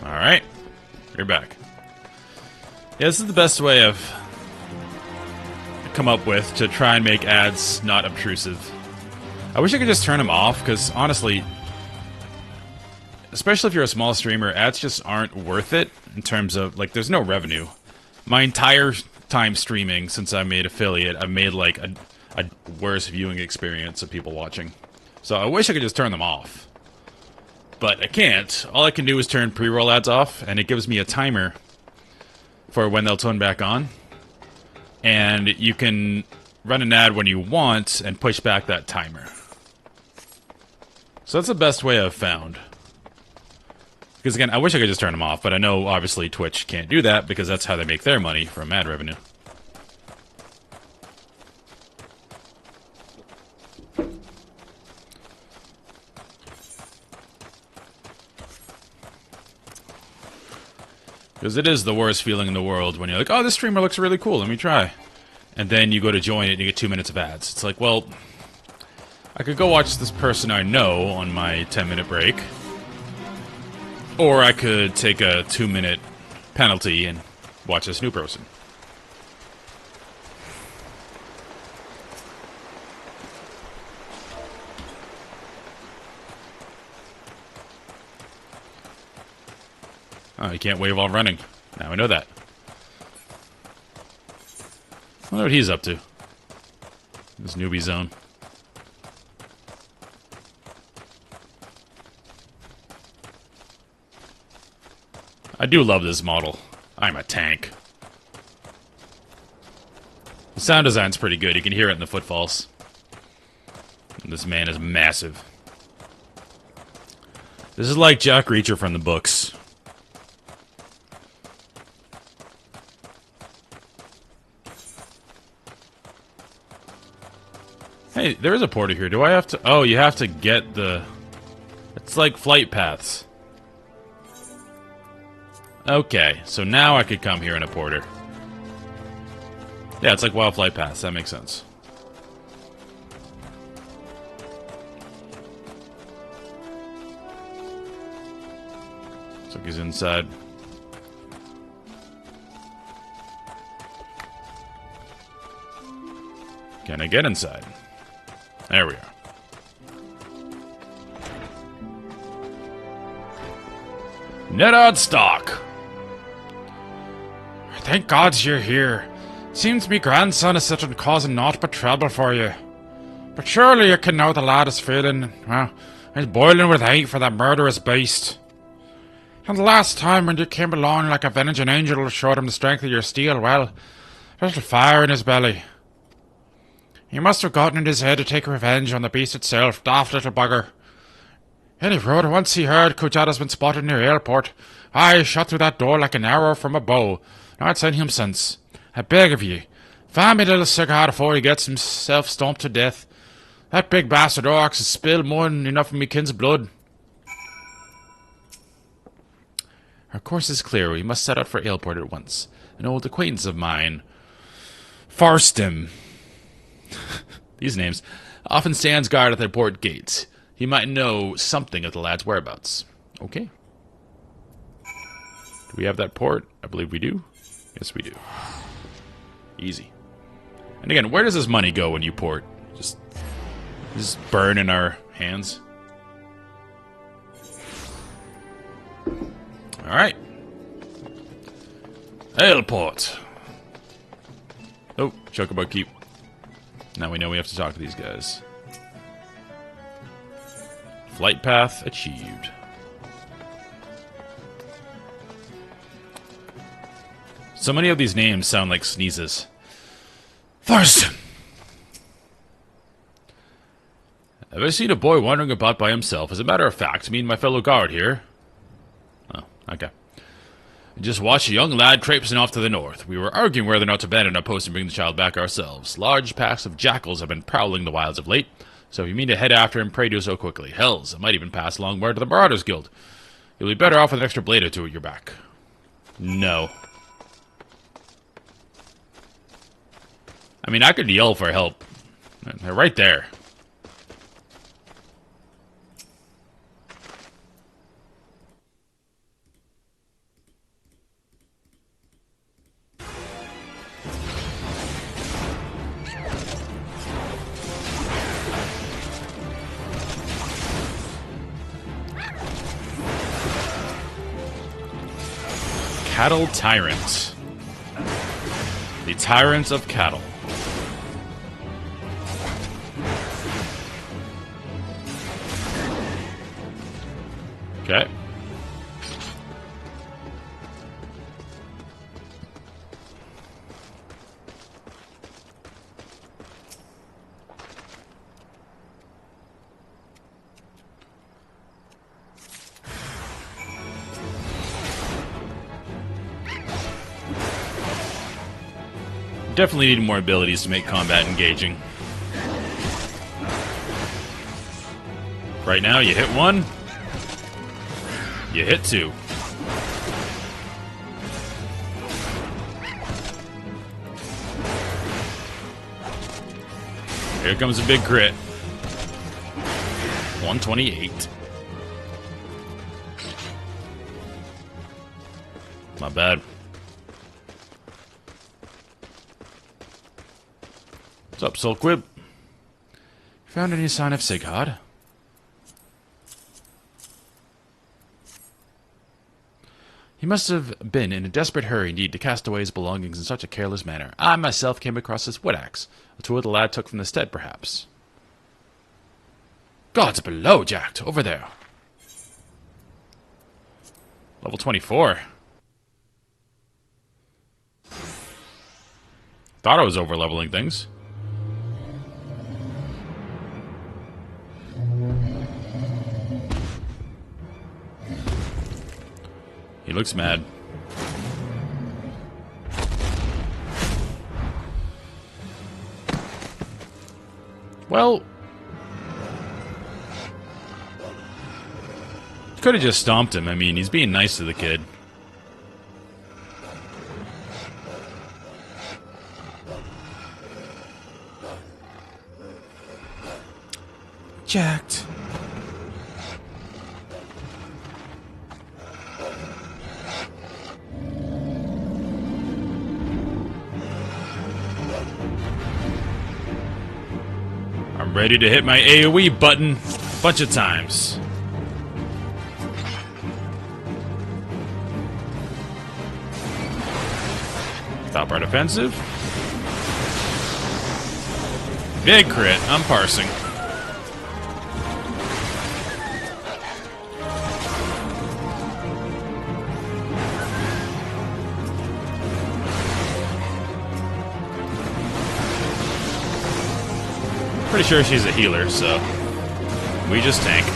Alright, you're back. Yeah, this is the best way of come up with to try and make ads not obtrusive. I wish I could just turn them off, because honestly, especially if you're a small streamer, ads just aren't worth it in terms of, like, there's no revenue. My entire time streaming since I made affiliate, I've made, like, a worse viewing experience of people watching. So I wish I could just turn them off. But I can't. All I can do is turn pre-roll ads off, and it gives me a timer for when they'll turn back on. And you can run an ad when you want and push back that timer. So that's the best way I've found. Because again, I wish I could just turn them off, but I know obviously Twitch can't do that because that's how they make their money from ad revenue. Because it is the worst feeling in the world when you're like, oh, this streamer looks really cool, let me try. And then you go to join it and you get 2 minutes of ads. It's like, well, I could go watch this person I know on my 10-minute break. Or I could take a 2-minute penalty and watch this new person. Oh, you can't wave while running. Now I know that. I wonder what he's up to. This newbie zone. I do love this model. I'm a tank. The sound design's pretty good. You can hear it in the footfalls. This man is massive. This is like Jack Reacher from the books. Hey, there is a porter here. Do I have to... Oh, you have to get the... It's like flight paths. Okay, so now I could come here in a porter. Yeah, it's like wild flight paths. That makes sense. Looks like he's inside. Can I get inside? There we are. Nedard Stock! Thank God you're here. Seems me grandson is sitting causing naught but trouble for you. But surely you can know the lad is feeling, well, he's boiling with hate for that murderous beast. And the last time when you came along like a avenging angel showed him the strength of your steel, well, there's a fire in his belly. He must have gotten in his head to take revenge on the beast itself, daft little bugger. Any road, once he heard Kujata's been spotted near airport, I shot through that door like an arrow from a bow. Not seen him since. I beg of ye, find me a little cigar before he gets himself stomped to death. That big bastard Orcs has spilled more than enough of me kin's blood. Our course is clear. We must set out for Ailport at once. An old acquaintance of mine, Farstim, these names, often stands guard at the port gates. He might know something of the lad's whereabouts. Okay. Do we have that port? I believe we do. Yes, we do. Easy. And again, where does this money go when you port? Just burn in our hands? Alright. Ailport. Oh, Chocobo Keep. Now we know we have to talk to these guys. Flight path achieved. So many of these names sound like sneezes. Thurston! Have I seen a boy wandering about by himself? As a matter of fact, me and my fellow guard here. Oh, okay. Just watched a young lad traipsing off to the north. We were arguing whether or not to abandon our post and bring the child back ourselves. Large packs of jackals have been prowling the wilds of late, so if you mean to head after him, pray do so quickly. Hells, I might even pass along word to the Marauders Guild. You'll be better off with an extra blade or two at your back. No. I mean, I could yell for help. They're right there. Cattle Tyrant. The Tyrant of Cattle. Okay. Definitely need more abilities to make combat engaging. Right now, you hit one, you hit two. Here comes a big crit. 128. Not bad. What's up, Silkwib? Found any sign of Sigurd? He must have been in a desperate hurry indeed to cast away his belongings in such a careless manner. I myself came across this wood axe, a tool the lad took from the stead, perhaps. Gods below, Jack, over there. Level 24. Thought I was over-leveling things. He looks mad. Well, could have just stomped him. I mean, he's being nice to the kid. Jacked. I'm ready to hit my AoE button a bunch of times. Top part offensive. Big crit. I'm parsing. Pretty sure she's a healer, so we just tank.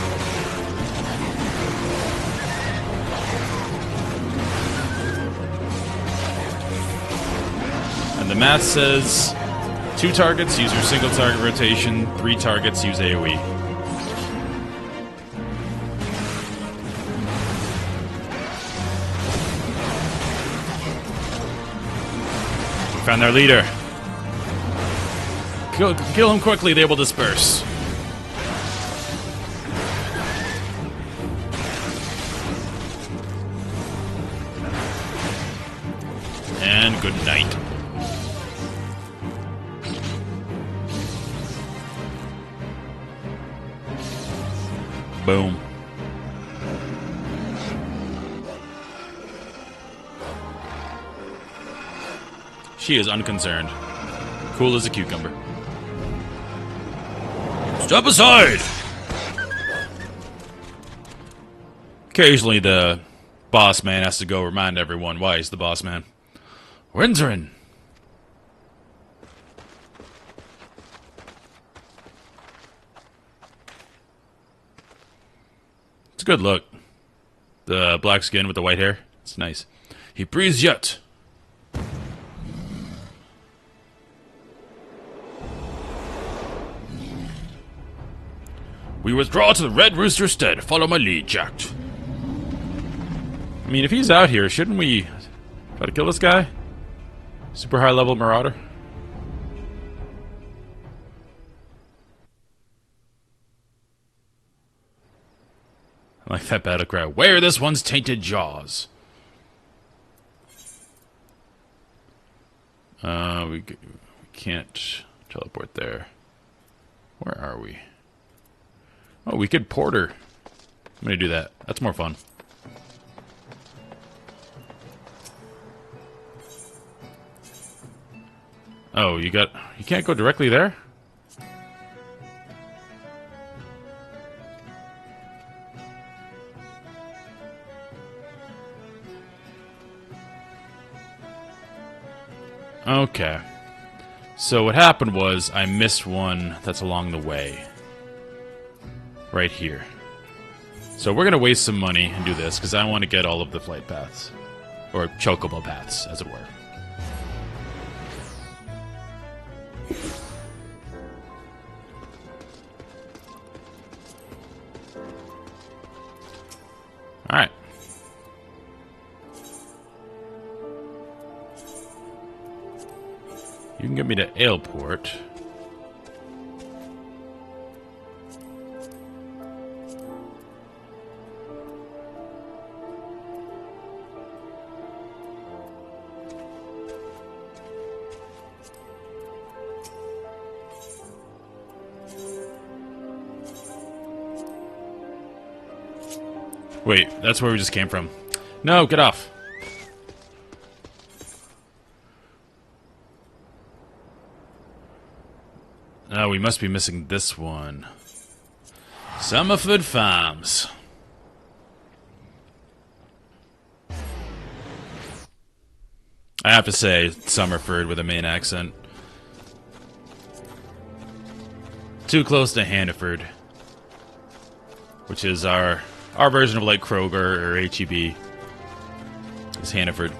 And the math says 2 targets use your single target rotation, 3 targets use AoE. We found our leader. Kill him quickly, they will disperse. And good night. Boom. She is unconcerned. Cool as a cucumber. Step aside! Occasionally the boss man has to go remind everyone why he's the boss man. We're entering! It's a good look. The black skin with the white hair. It's nice. He breathes yet. We withdraw to the Red Rooster stead. Follow my lead, Jack. I mean, if he's out here, shouldn't we try to kill this guy? Super high level marauder. I like that battle cry. Wear this one's tainted jaws. We can't teleport there. Where are we? Oh, we could porter. I'm gonna do that. That's more fun. Oh, you can't go directly there? Okay. So what happened was I missed one that's along the way. Right here. So we're going to waste some money and do this, because I want to get all of the flight paths. Or chocobo paths, as it were. Alright. You can get me to Aleport. Wait, that's where we just came from. No, get off. Oh, we must be missing this one. Summerford Farms. I have to say, Summerford with a main accent. Too close to Hannaford. Which is our version of like Kroger or HEB. Is Hannaford.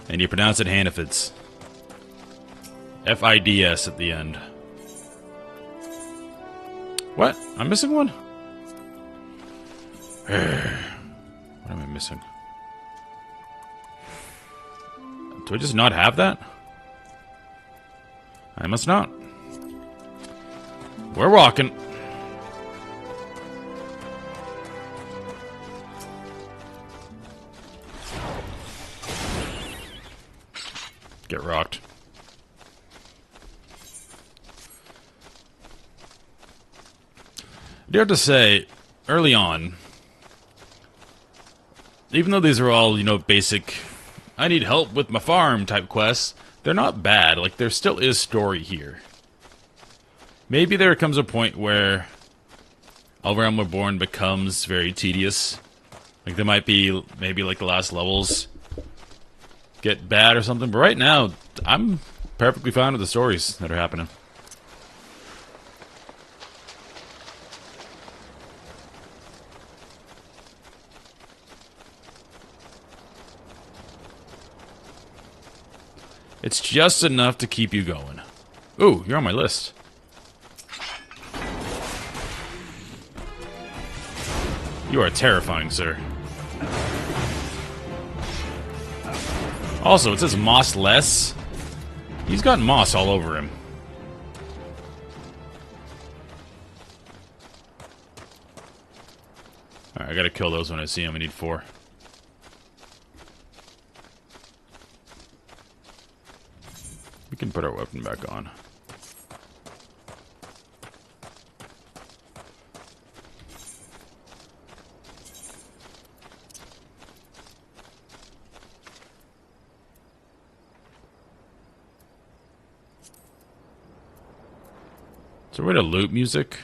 And you pronounce it Hannafids. F-I-D-S at the end. What? I'm missing one? What am I missing? Do I just not have that? I must not. We're walking. Get rocked. I do have to say, early on, even though these are all, you know, basic, I need help with my farm type quests, they're not bad. Like, there still is story here. Maybe there comes a point where A Realm Reborn becomes very tedious. Like, there might be, maybe, like, the last levels get bad or something. But right now, I'm perfectly fine with the stories that are happening. It's just enough to keep you going. Ooh, you're on my list. You are terrifying, sir. Also, it says moss less. He's got moss all over him. Alright, I gotta kill those when I see them. I need 4. We can put our weapon back on. Is there a way to loop music?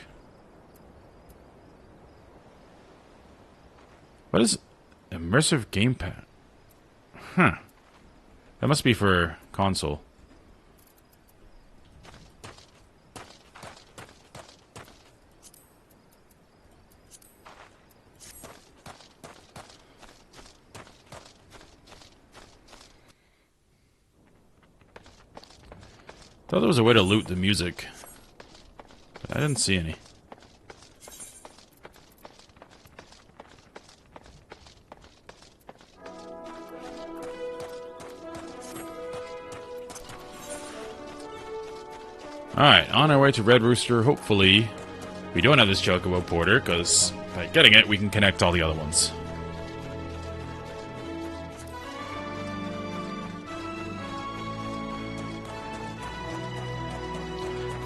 What is immersive gamepad? Huh. That must be for console. Thought there was a way to loot the music. But I didn't see any. Alright, on our way to Red Rooster. Hopefully, we don't have this Chocobo Porter, because by getting it, we can connect all the other ones.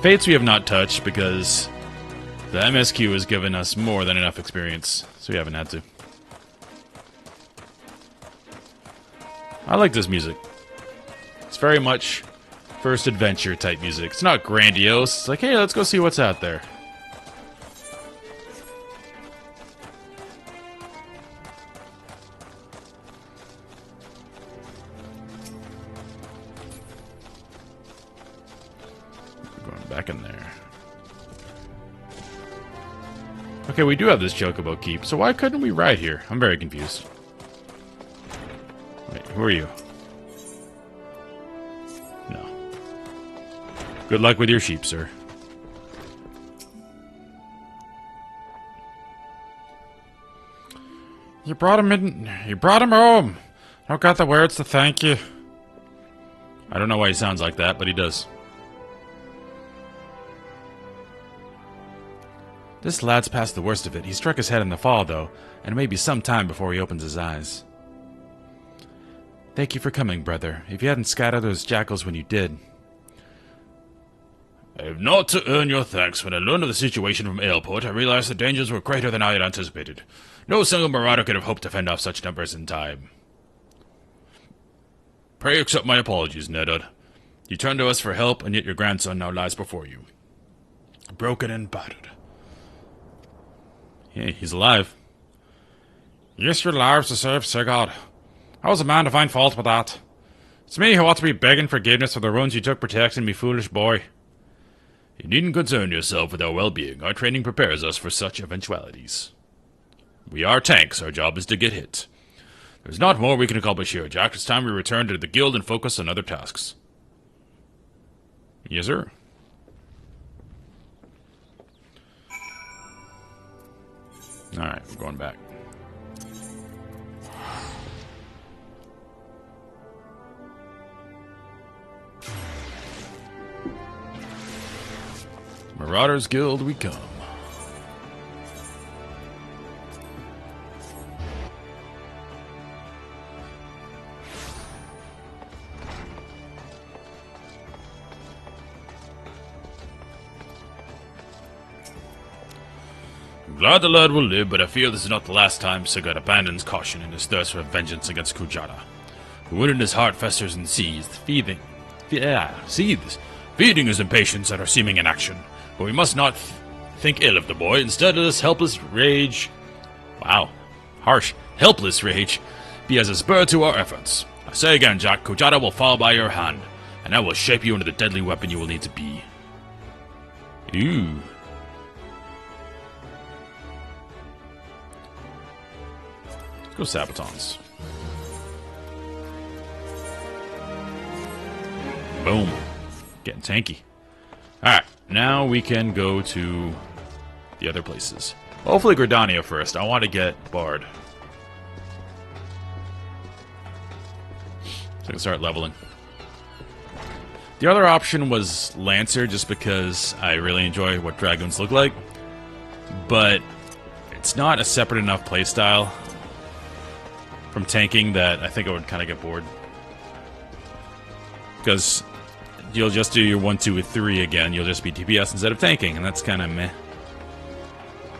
Fates we have not touched because the MSQ has given us more than enough experience, so we haven't had to. I like this music. It's very much first adventure type music. It's not grandiose. It's like, hey, let's go see what's out there. Going back in there. Okay, we do have this Chocobo Keep, so why couldn't we ride here? I'm very confused. Wait, who are you? No. Good luck with your sheep, sir. You brought him in. You brought him home. I don't got the words to thank you. I don't know why he sounds like that, but he does. This lad's past the worst of it. He struck his head in the fall, though, and it may be some time before he opens his eyes. Thank you for coming, brother. If you hadn't scattered those jackals when you did. I have not to earn your thanks. When I learned of the situation from Aleport, I realized the dangers were greater than I had anticipated. No single marauder could have hoped to fend off such numbers in time. Pray accept my apologies, Nedad. You turned to us for help, and yet your grandson now lies before you. Broken and battered. Yeah, he's alive. Yes, your lives deserve, Sir God. I was a man to find fault with that. It's me who ought to be begging forgiveness for the ruins you took protecting me, foolish boy. You needn't concern yourself with our well-being. Our training prepares us for such eventualities. We are tanks. Our job is to get hit. There's not more we can accomplish here, Jack. It's time we return to the guild and focus on other tasks. Yes, sir. Alright, we're going back. Marauders Guild we come. I'm glad the lad will live, but I fear this is not the last time Sigurd abandons caution in his thirst for vengeance against Kujata. The wound in his heart festers and seethes, feeding his impatience at our seeming inaction. But we must not think ill of the boy. Instead, let this helpless rage... Wow. Harsh. Helpless rage be as a spur to our efforts. I say again, Jack, Kujata will fall by your hand, and that will shape you into the deadly weapon you will need to be. Ooh. Let's go Sabatons. Boom. Getting tanky. Alright, now we can go to the other places. Hopefully Gridania first. I want to get Bard. So I can start leveling. The other option was Lancer, just because I really enjoy what Dragoons look like. But it's not a separate enough playstyle from tanking that I think I would kind of get bored. Because you'll just do your 1, 2, and 3 again. You'll just be DPS instead of tanking, and that's kind of meh.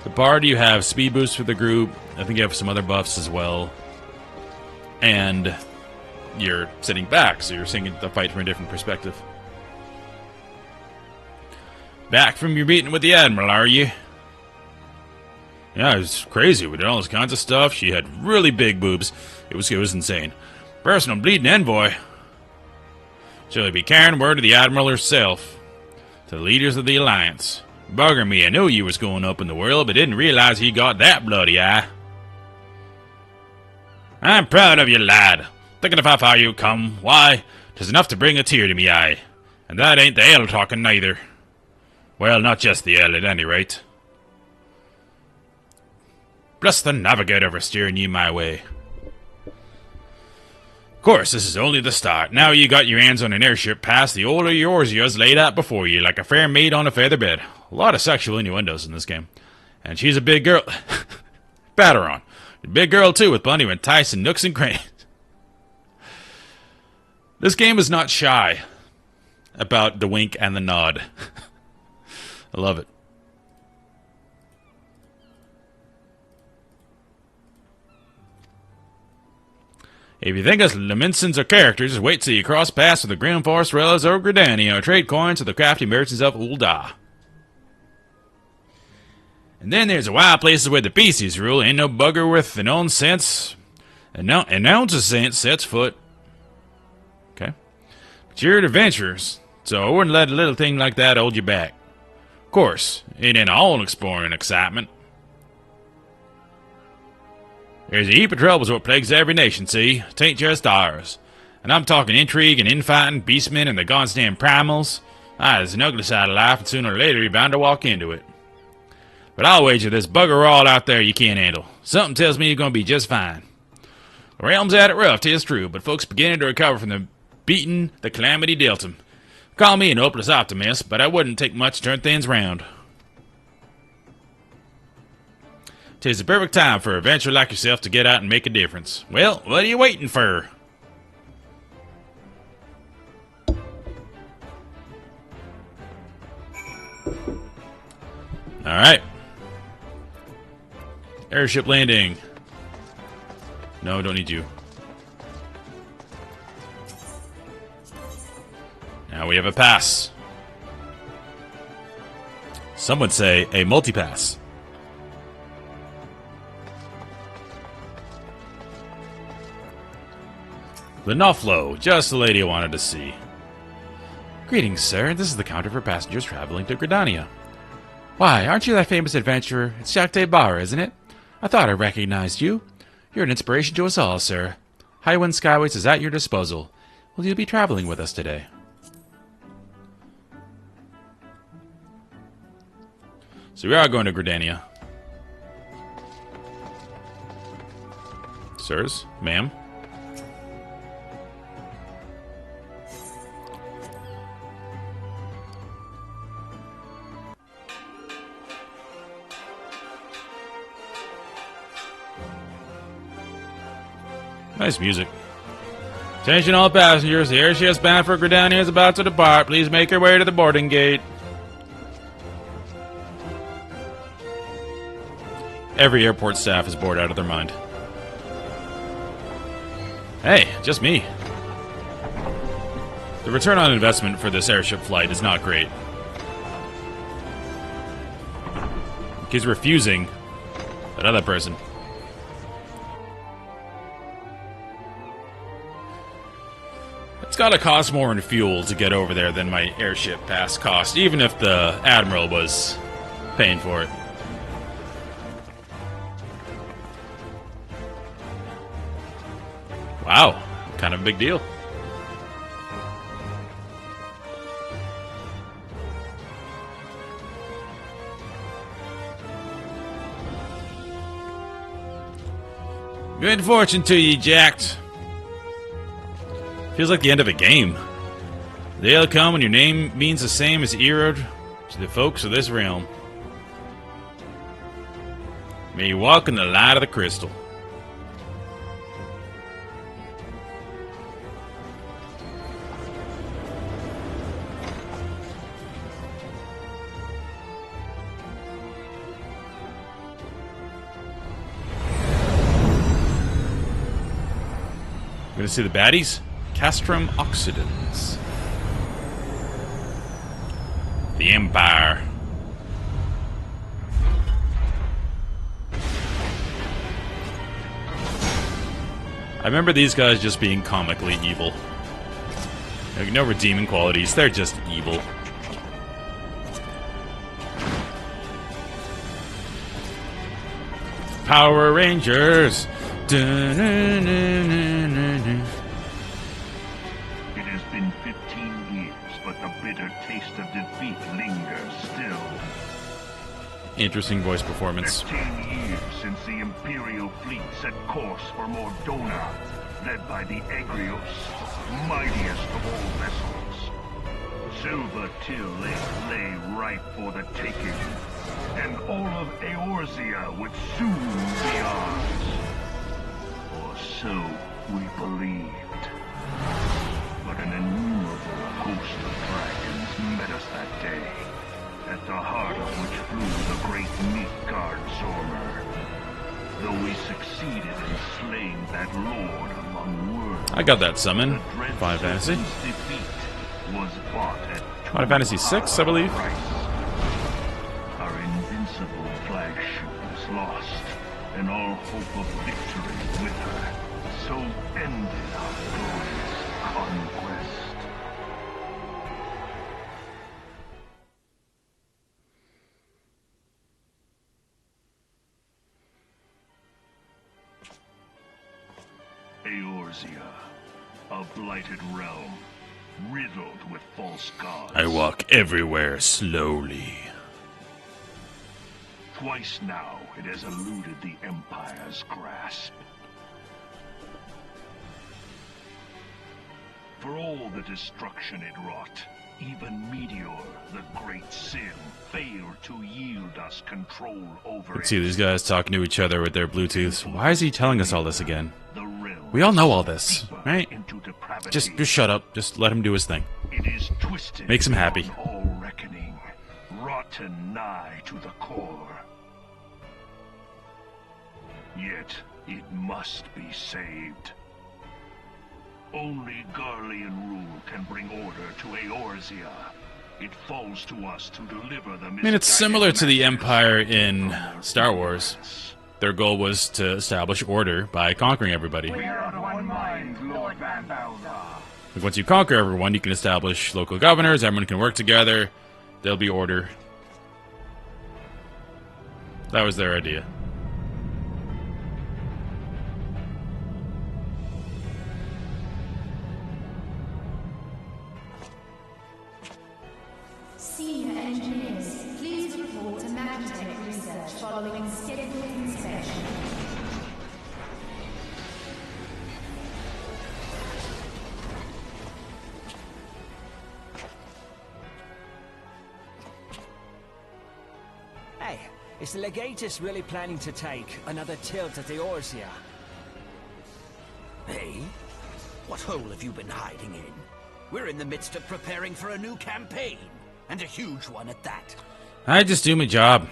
The Bard, you have speed boost for the group. I think you have some other buffs as well. And you're sitting back, so you're seeing the fight from a different perspective. Back from your meeting with the Admiral, are you? Yeah, it was crazy. We did all this kinds of stuff. She had really big boobs. It was insane. Personal bleeding envoy. She'll be carrying word to the Admiral herself. To the leaders of the Alliance. Bugger me, I knew you was going up in the world, but didn't realize he got that bloody eye. I'm proud of you, lad. Thinking of how far you come. Why, 'tis enough to bring a tear to me eye. And that ain't the ale talking neither. Well, not just the ale at any rate. Bless the Navigator for steering you my way. Of course, this is only the start. Now you got your hands on an airship pass, the old Eorzea's laid out before you, like a fair maid on a feather bed. A lot of sexual innuendos in this game. And she's a big girl. Batter on. A big girl, too, with plenty of enticing nooks and crannies. This game is not shy about the wink and the nod. I love it. If you think us Laminsons are characters, just wait till you cross paths with the Grim Forest Relics of Gridania, or trade coins with the crafty merchants of Ul'dah. And then there's the wild places where the beasties rule. Ain't no bugger with an ounce of sense sets foot. Okay. But you're adventurers, so I wouldn't let a little thing like that hold you back. Of course, it ain't all exploring excitement. There's a heap of troubles what plagues every nation, see? Tain't just ours. And I'm talking intrigue and infighting, beastmen and the goddamn primals. There's an ugly side of life, and sooner or later you're bound to walk into it. But I'll wager there's bugger all out there you can't handle. Something tells me you're gonna be just fine. The realm's at it rough, 'tis true, but folks beginning to recover from the beating the calamity dealt 'em. Call me an hopeless optimist, but I wouldn't take much to turn things round. 'Tis the perfect time for a adventurer like yourself to get out and make a difference. Well, what are you waiting for? Alright. Airship landing. No, don't need you. Now we have a pass. Some would say a multi-pass. The Noflo, just the lady I wanted to see. Greetings, sir. This is the counter for passengers traveling to Gridania. Why, aren't you that famous adventurer? It's Jacques Barre, isn't it? I thought I recognized you. You're an inspiration to us all, sir. Highwind Skyways is at your disposal. Will you be traveling with us today? So we are going to Gridania. Sirs? Ma'am? Nice music. Attention all passengers, the airship bound for Gridania is about to depart. Please make your way to the boarding gate. Every airport staff is bored out of their mind. Hey, just me. The return on investment for this airship flight is not great. He's refusing that other person. It's gotta cost more in fuel to get over there than my airship pass cost, even if the Admiral was paying for it. Wow, kind of a big deal. Good fortune to ye, Jacked. Feels like the end of a game. The day will come when your name means the same as Eorzea to the folks of this realm. May you walk in the light of the crystal. Gonna see the baddies? Castrum Occidens. The Empire. I remember these guys just being comically evil. Like, no redeeming qualities, they're just evil. Power Rangers! Dun-dun-dun-dun-dun-dun. It has been 15 years, but the bitter taste of defeat lingers still. Interesting voice performance. 15 years since the Imperial fleet set course for Mordona, led by the Egrios, mightiest of all vessels. Silver Till lay ripe for the taking, and all of Eorzea would soon be ours. Or so we believed. But an innumerable host of dragons met us that day, at the heart of which flew the great Midgard Zormer. Though we succeeded in slaying that lord among forgotten word. I got that summon. The Dread Final Fantasy. Serpent's defeat was bought at Final Fantasy VI, I believe. price. Our invincible flagship is lost, and all hope of victory with her. So ended our glorious conquest. Eorzea, a blighted realm, riddled with false gods. I walk everywhere slowly. Twice now it has eluded the Empire's grasp. For all the destruction it wrought, even Meteor, the great sin, failed to yield us control over Let's it. see these guys talking to each other with their Bluetooths. Why is he telling us all this again? The realm We all know all this, deeper right? into depravity. Just shut up. Just let him do his thing. It is twisted. Makes him happy. beyond all reckoning, rotten nigh to the core. Yet it must be saved. Only Garlean rule can bring order to Eorzea. It falls to us to deliver the I mean, it's similar to the Empire in Star Wars. Their goal was to establish order by conquering everybody. We are of one mind, Lord Van Balzar. Like, once you conquer everyone, you can establish local governors, everyone can work together, there'll be order. That was their idea. Senior engineers, please report to Magitech research following scheduled inspection. Hey, is the Legatus really planning to take another tilt at the Eorzea? Hey? What hole have you been hiding in? We're in the midst of preparing for a new campaign, and a huge one at that. I just do my job.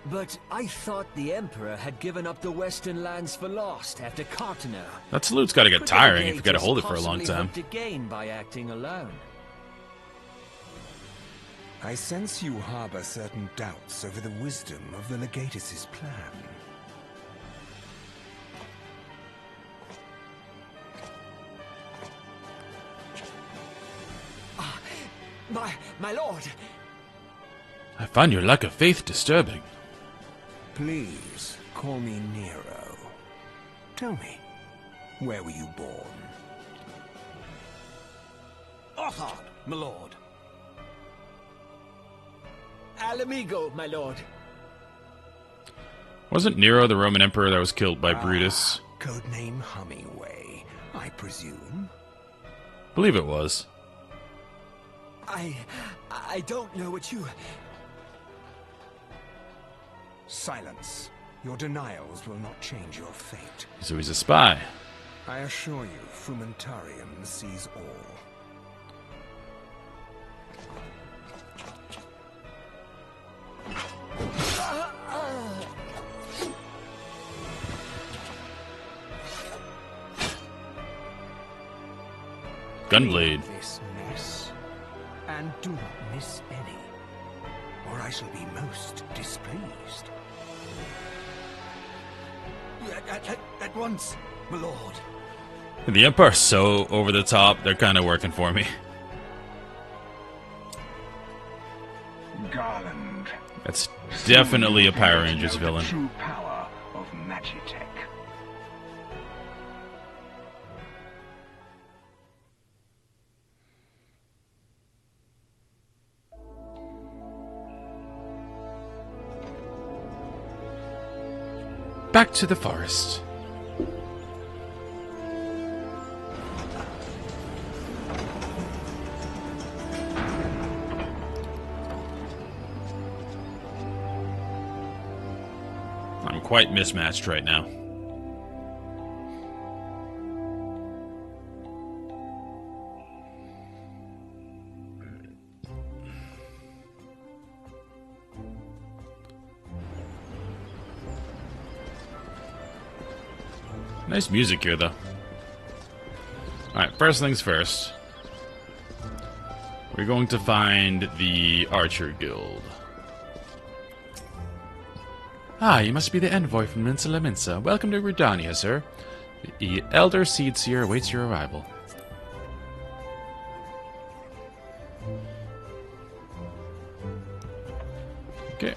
But I thought the Emperor had given up the Western lands for lost after Cartener. That salute's gotta get Could tiring the if you gotta Legatus hold it for a long possibly time. hope to gain by acting alone? I sense you harbor certain doubts over the wisdom of the Legatus' plan. My lord! I find your lack of faith disturbing. Please, call me Nero. Tell me, where were you born? Othard, my lord. Alamigo, my lord. Wasn't Nero the Roman emperor that was killed by Brutus? Codename Hummingway, I presume? Believe it was. I don't know what you... Silence. Your denials will not change your fate. So he's a spy. I assure you, Frumentarium sees all. Gunblade. This mess, and do not miss any, or I shall be most displeased. At once, my lord. The Empire's so over the top, they're kind of working for me. Garland. That's definitely a Power Soon you Rangers know the villain. True power of Magitech. Back to the forest. I'm quite mismatched right now. Nice music here, though. Alright, first things first. We're going to find the Archer Guild. Ah, you must be the envoy from Minsa La Minsa. Welcome to Rudania, sir. The Elder Seed Seer awaits your arrival. Okay.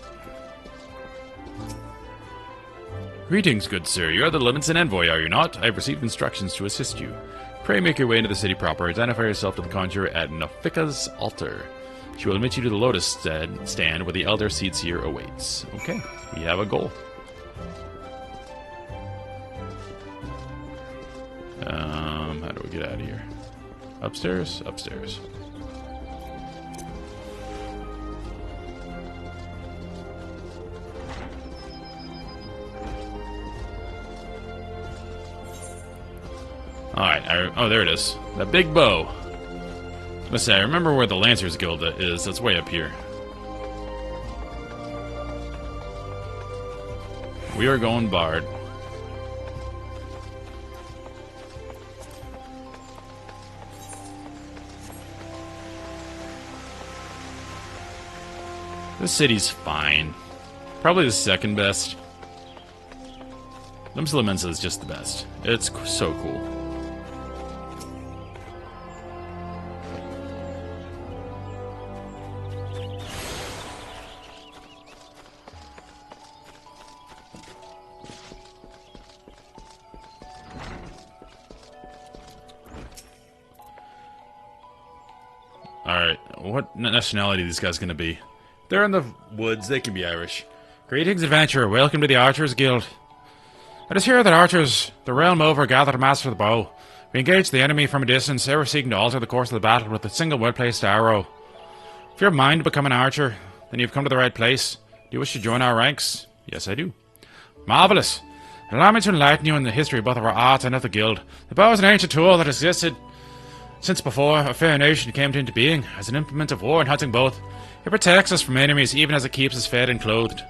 Greetings, good sir. You are the Levinson envoy, are you not? I have received instructions to assist you. Pray make your way into the city proper. Identify yourself to the conjurer at Nafika's altar. She will admit you to the Lotus stand where the Elder Seed Seer awaits. Okay, we have a goal. How do we get out of here? Upstairs? Upstairs. Alright, oh, there it is. That big bow. Let's say, I remember where the Lancers Guild is. That's way up here. We are going Bard. This city's fine. Probably the second best. Minsa La Minsa is just the best. It's so cool. Alright, what nationality are these guys gonna be? They're in the woods, they can be Irish. Greetings, adventurer. Welcome to the Archers Guild. It is here that archers, the realm over, gather to master the bow. We engage the enemy from a distance, ever seeking to alter the course of the battle with a single well-placed arrow. If you have mind to become an archer, then you've come to the right place. Do you wish to join our ranks? Yes, I do. Marvellous. Allow me to enlighten you in the history both of our art and of the guild. The bow is an ancient tool that existed since before a fair nation came into being, as an implement of war and hunting both. It protects us from enemies even as it keeps us fed and clothed.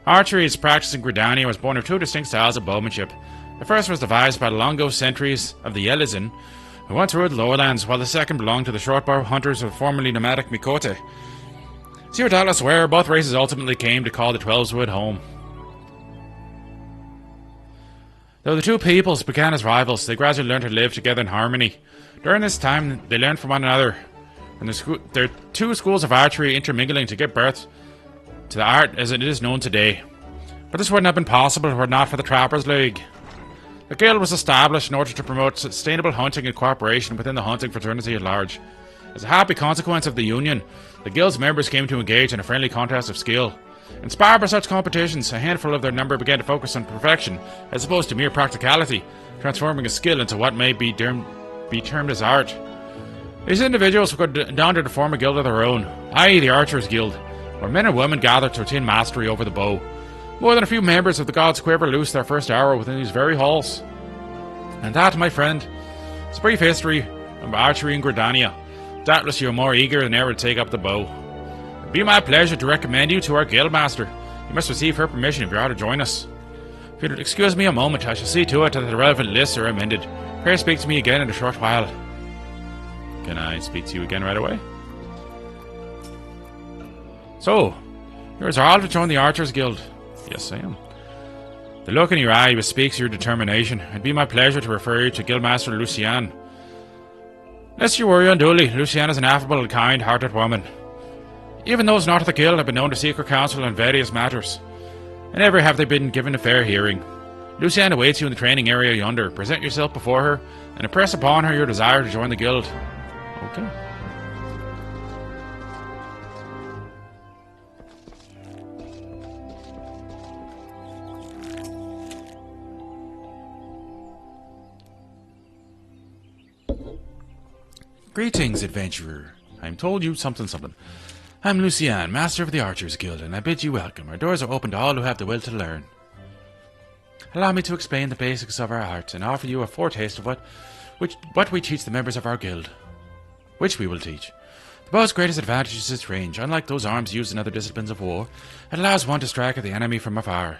Archery is practiced in Gridania was born of two distinct styles of bowmanship. The first was devised by the long-ago sentries of the Yelizin, who once ruled the lowlands, while the second belonged to the shortbow hunters of formerly nomadic Mikote. As you are doubtless aware, both races ultimately came to call the Twelveswood home. Though the two peoples began as rivals, they gradually learned to live together in harmony. During this time, they learned from one another, and their two schools of archery intermingling to give birth to the art as it is known today. But this wouldn't have been possible were it not for the Trappers League. The guild was established in order to promote sustainable hunting and cooperation within the hunting fraternity at large. As a happy consequence of the union, the guild's members came to engage in a friendly contest of skill. Inspired by such competitions, a handful of their number began to focus on perfection as opposed to mere practicality, transforming a skill into what may be termed as art. These individuals would go down to form a guild of their own, i.e. the Archers Guild, where men and women gathered to attain mastery over the bow. More than a few members of the God's Quiver loosed their first arrow within these very halls. And that, my friend, is a brief history of archery in Gridania. Doubtless you are more eager than ever to take up the bow. It'd be my pleasure to recommend you to our guildmaster. You must receive her permission if you are to join us. If you'll excuse me a moment, I shall see to it that the relevant lists are amended. Pray speak to me again in a short while. Can I speak to you again right away? So, you're resolved to join the Archers Guild. Yes, I am. The look in your eye bespeaks your determination. It'd be my pleasure to refer you to Guildmaster Lucienne. Lest you worry unduly, Lucienne is an affable and kind-hearted woman. Even those not of the guild have been known to seek her counsel on various matters, and never have they been given a fair hearing. Lucienne awaits you in the training area yonder. Present yourself before her, and impress upon her your desire to join the guild. Okay. Greetings, adventurer. I'm told you something. I'm Lucienne, master of the Archers Guild, and I bid you welcome. Our doors are open to all who have the will to learn. Allow me to explain the basics of our art and offer you a foretaste of what we teach the members of our guild. Which we will teach. The bow's greatest advantage is its range. Unlike those arms used in other disciplines of war, it allows one to strike at the enemy from afar.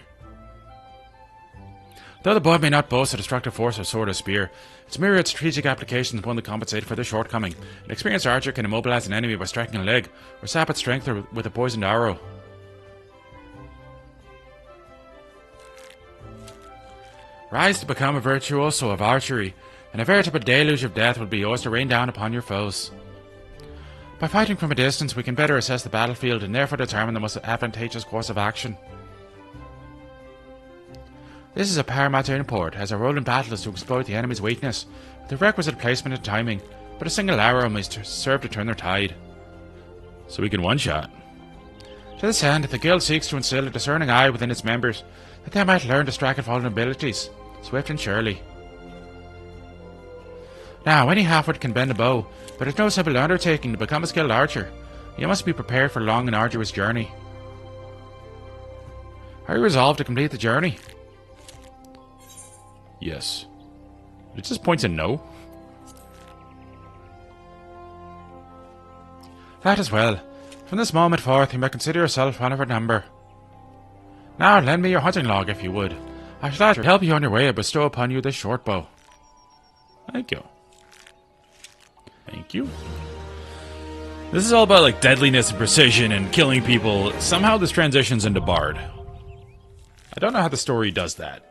Though the bow may not boast a destructive force or sword or spear, its myriad strategic applications is one that compensate for their shortcoming. An experienced archer can immobilize an enemy by striking a leg, or sap its strength with a poisoned arrow. Rise to become a virtuoso of archery, and a veritable deluge of death will be yours to rain down upon your foes. By fighting from a distance, we can better assess the battlefield and therefore determine the most advantageous course of action. This is of paramount import, as our role in battle is to exploit the enemy's weakness, with the requisite placement and timing, but a single arrow may serve to turn their tide. So we can one-shot. To this end, the guild seeks to instill a discerning eye within its members, that they might learn to strike at vulnerabilities, swift and surely. Now, any half-wit can bend a bow, but it's no simple undertaking to become a skilled archer. You must be prepared for a long and arduous journey. Are you resolved to complete the journey? Yes. It just points a no. That is well. From this moment forth, you may consider yourself one of our number. Now, lend me your hunting log, if you would. I shall help you on your way and bestow upon you this short bow. Thank you. Thank you. This is all about, like, deadliness and precision and killing people. Somehow this transitions into Bard. I don't know how the story does that.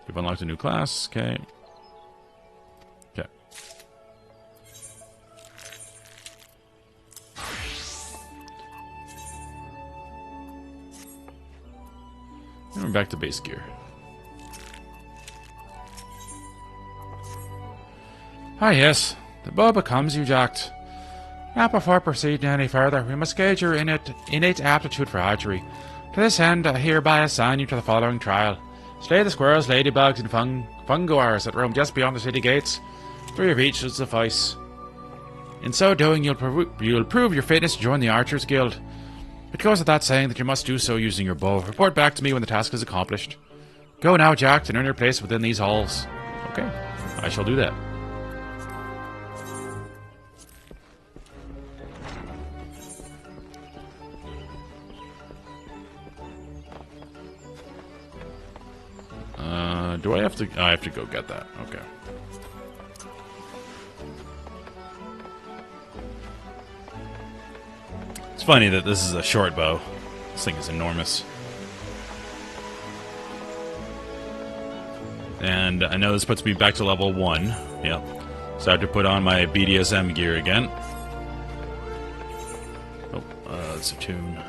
You've unlocked a new class. Okay. Okay. And we're back to base gear. Ah, yes. The bow becomes you, Jacked. Now, before proceeding any further, we must gauge your innate aptitude for archery. To this end, I hereby assign you to the following trial. Slay the squirrels, ladybugs, and funguars that roam just beyond the city gates. 3 of each should suffice. In so doing, you'll prove your fitness to join the Archers Guild. It goes without saying that you must do so using your bow. Report back to me when the task is accomplished. Go now, Jack, and earn your place within these halls. Okay, I shall do that. Do I have to... I have to go get that. Okay. It's funny that this is a short bow. This thing is enormous. And I know this puts me back to level 1. Yep. So I have to put on my BDSM gear again. Oh, that's a tune.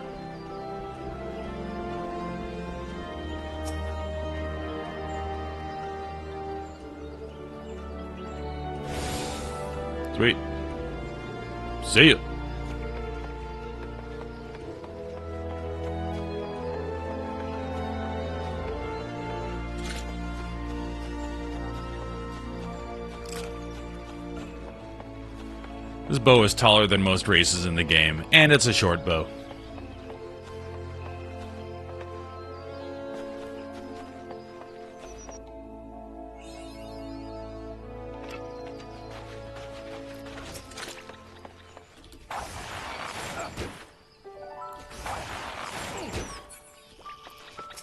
Sweet. See ya. This bow is taller than most races in the game, and it's a short bow.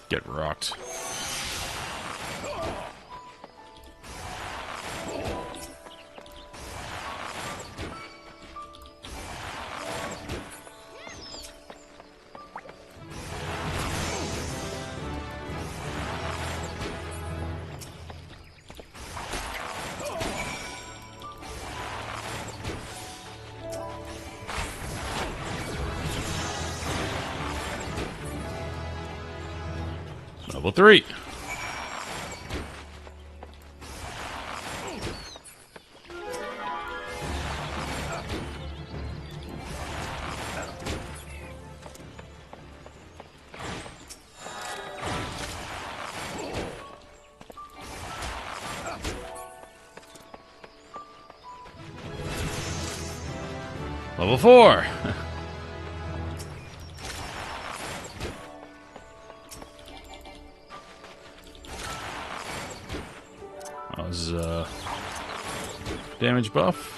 Get rocked. Level 3. Level 4. Damage buff.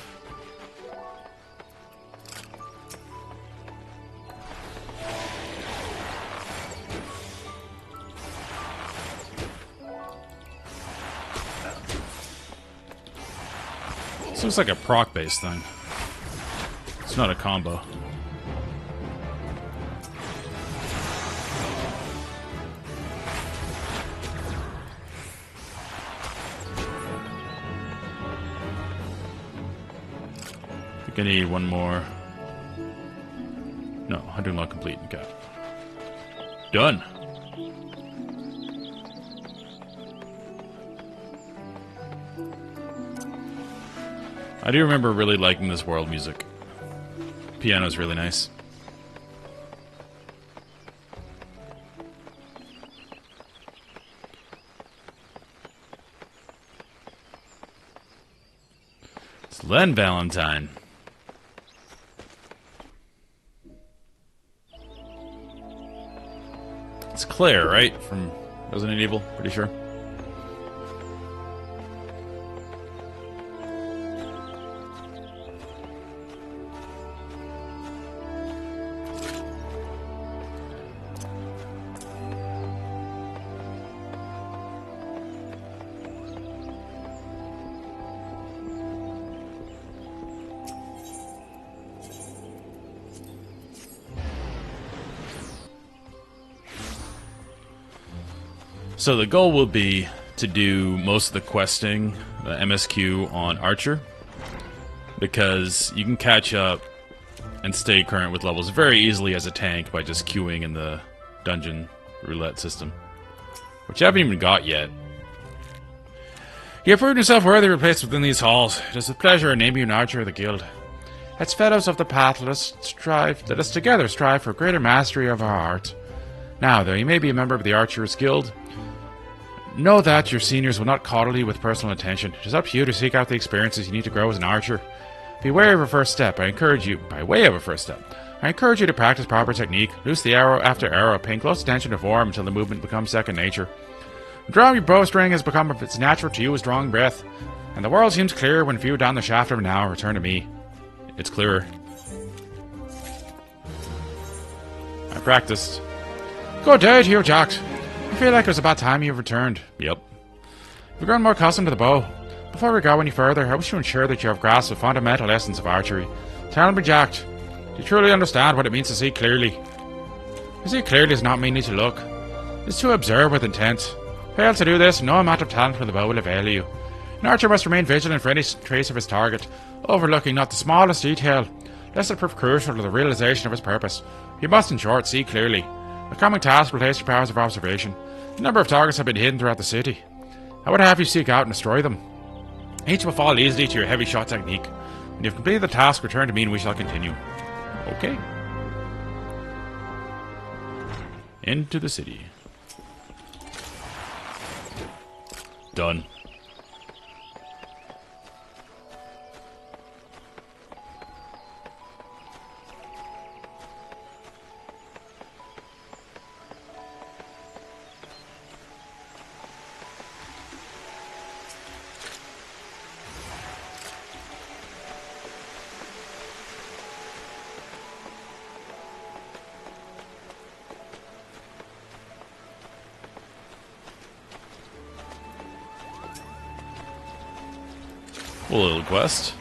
This looks like a proc-based thing. It's not a combo. I think I need one more. No, hunting log complete. Okay. Done. I do remember really liking this world music. Piano's really nice. It's Len Valentine. It's Claire, right? From Resident Evil, pretty sure. So the goal will be to do most of the questing, the MSQ, on Archer, because you can catch up and stay current with levels very easily as a tank by just queuing in the dungeon roulette system, which I haven't even got yet. You have proven yourself worthy of a place within these halls. It is with pleasure I name you an Archer of the Guild. As fellows of the path, let us together strive for greater mastery of our art. Now, though you may be a member of the Archers Guild, know that your seniors will not coddle you with personal attention. It is up to you to seek out the experiences you need to grow as an archer. Beware of a first step. By way of a first step, I encourage you to practice proper technique. Loose the arrow after arrow, paying close attention to form until the movement becomes second nature. Drawing your bowstring has become as natural to you as drawing breath, and the world seems clear when viewed down the shaft of an hour. Return to me. It's clearer. I practiced. Good day to you, Jax. I feel like it was about time you've returned. Yep. You've grown more accustomed to the bow. Before we go any further, I wish to ensure that you have grasped the fundamental essence of archery. Tell me, Jack, do you truly understand what it means to see clearly? To see clearly does not mean need to look. It's to observe with intent. Fail to do this, no amount of talent from the bow will avail you. An archer must remain vigilant for any trace of his target, overlooking not the smallest detail, lest it prove crucial to the realization of his purpose. You must, in short, see clearly. The coming task will taste your powers of observation. A number of targets have been hidden throughout the city. I would have you seek out and destroy them. Each will fall easily to your heavy shot technique. When you've completed the task, return to me and we shall continue. Okay. Into the city. Done. A little quest.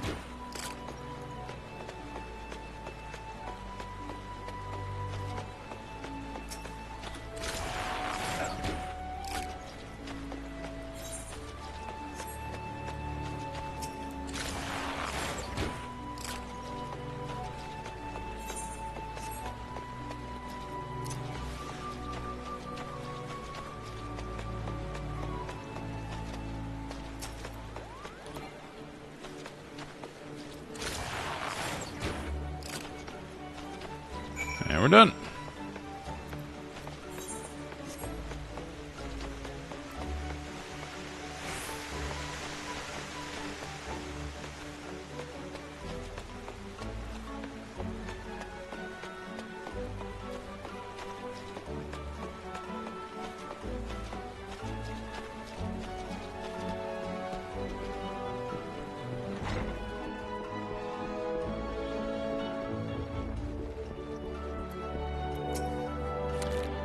And we're done.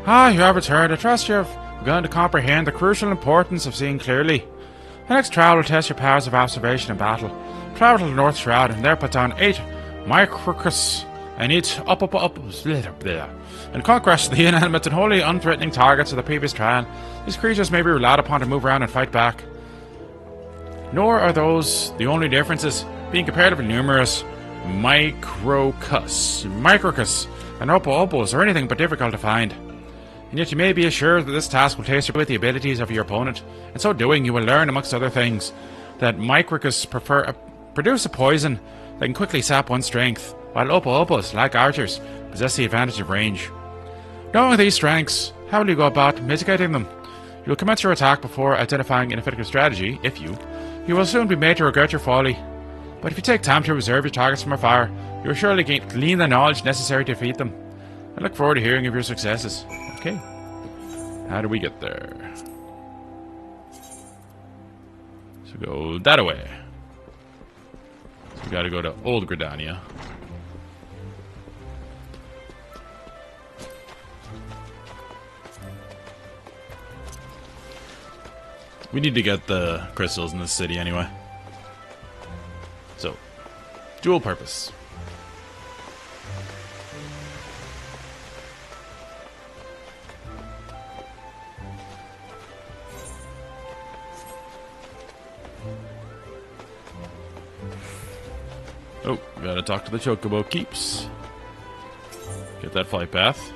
Ah, you have returned. I trust you have begun to comprehend the crucial importance of seeing clearly. The next trial will test your powers of observation and battle. Travel to the North Shroud and there put down 8 microcus and each and conquest the inanimate and wholly unthreatening targets of the previous trial. These creatures may be relied upon to move around and fight back. Nor are those the only differences, being comparatively numerous. Microcus and opos are anything but difficult to find. And yet you may be assured that this task will test with the abilities of your opponent. In so doing, you will learn, amongst other things, that microcus produce a poison that can quickly sap one's strength, while opos, like archers, possess the advantage of range. Knowing these strengths, how will you go about mitigating them? You will commence your attack before identifying an effective strategy. If you will soon be made to regret your folly. But if you take time to reserve your targets from afar, you will surely glean the knowledge necessary to defeat them. I look forward to hearing of your successes. Okay. How do we get there? So go that way. So we gotta go to Old Gridania. We need to get the crystals in this city anyway. So, dual purpose. Oh, gotta talk to the Chocobo Keeps. Get that flight path.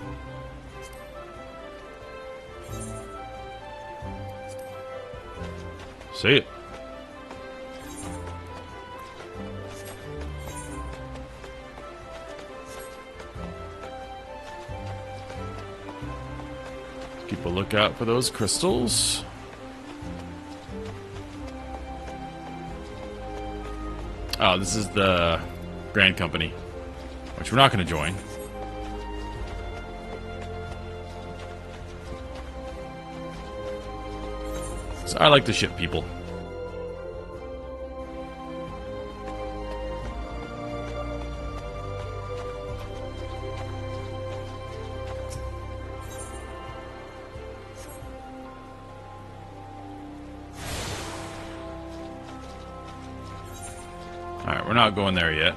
See it. Keep a lookout for those crystals. Oh, this is the Grand Company, which we're not going to join. So I like to ship people. Alright, we're not going there yet.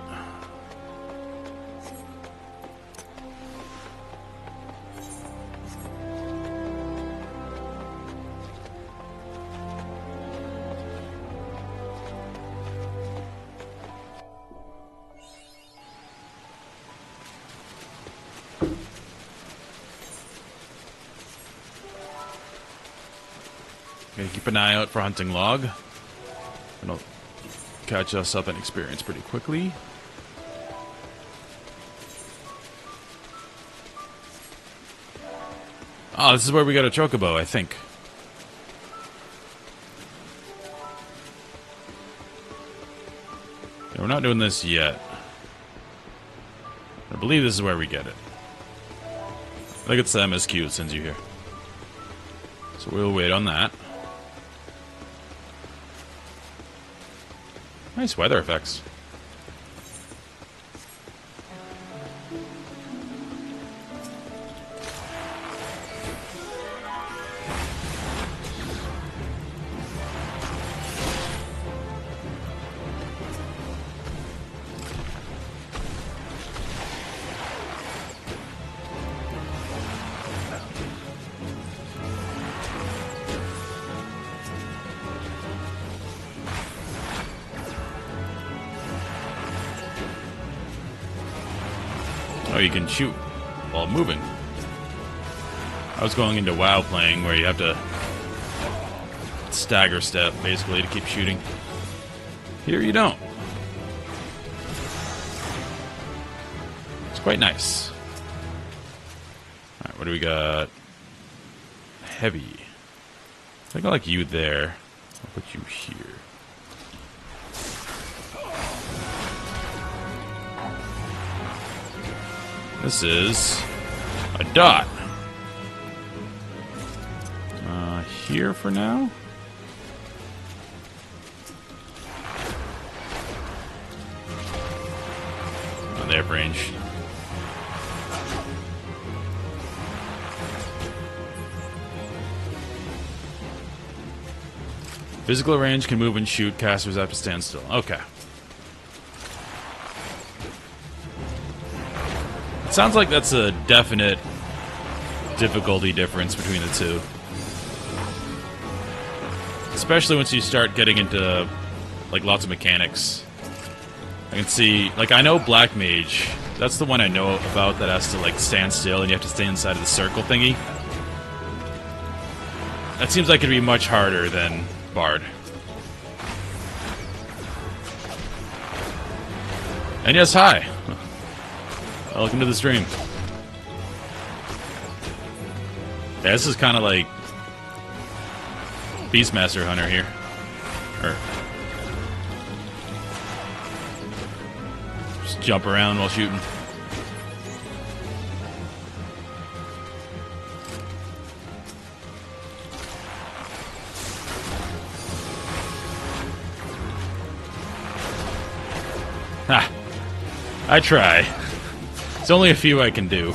Okay, keep an eye out for hunting log. It'll catch us up in experience pretty quickly. Oh, this is where we got a chocobo, I think. Yeah, we're not doing this yet. I believe this is where we get it. I think it's the MSQ that sends you here. So we'll wait on that. Nice weather effects. Oh, you can shoot while moving. I was going into WoW playing where you have to stagger step, basically, to keep shooting. Here you don't. It's quite nice. Alright, what do we got? Heavy. I think I like you there. I'll put you here. This is a dot. Here for now. Oh, they have range. Physical range can move and shoot. Casters have to stand still. Okay. It sounds like that's a definite difficulty difference between the two. Especially once you start getting into, like, lots of mechanics. I can see, like, I know Black Mage. That's the one I know about that has to, like, stand still and you have to stay inside of the circle thingy. That seems like it'd be much harder than Bard. And yes, hi! Welcome to the stream. Yeah, this is kind of like Beastmaster Hunter here. Or just jump around while shooting. Ha! I try. It's only a few I can do.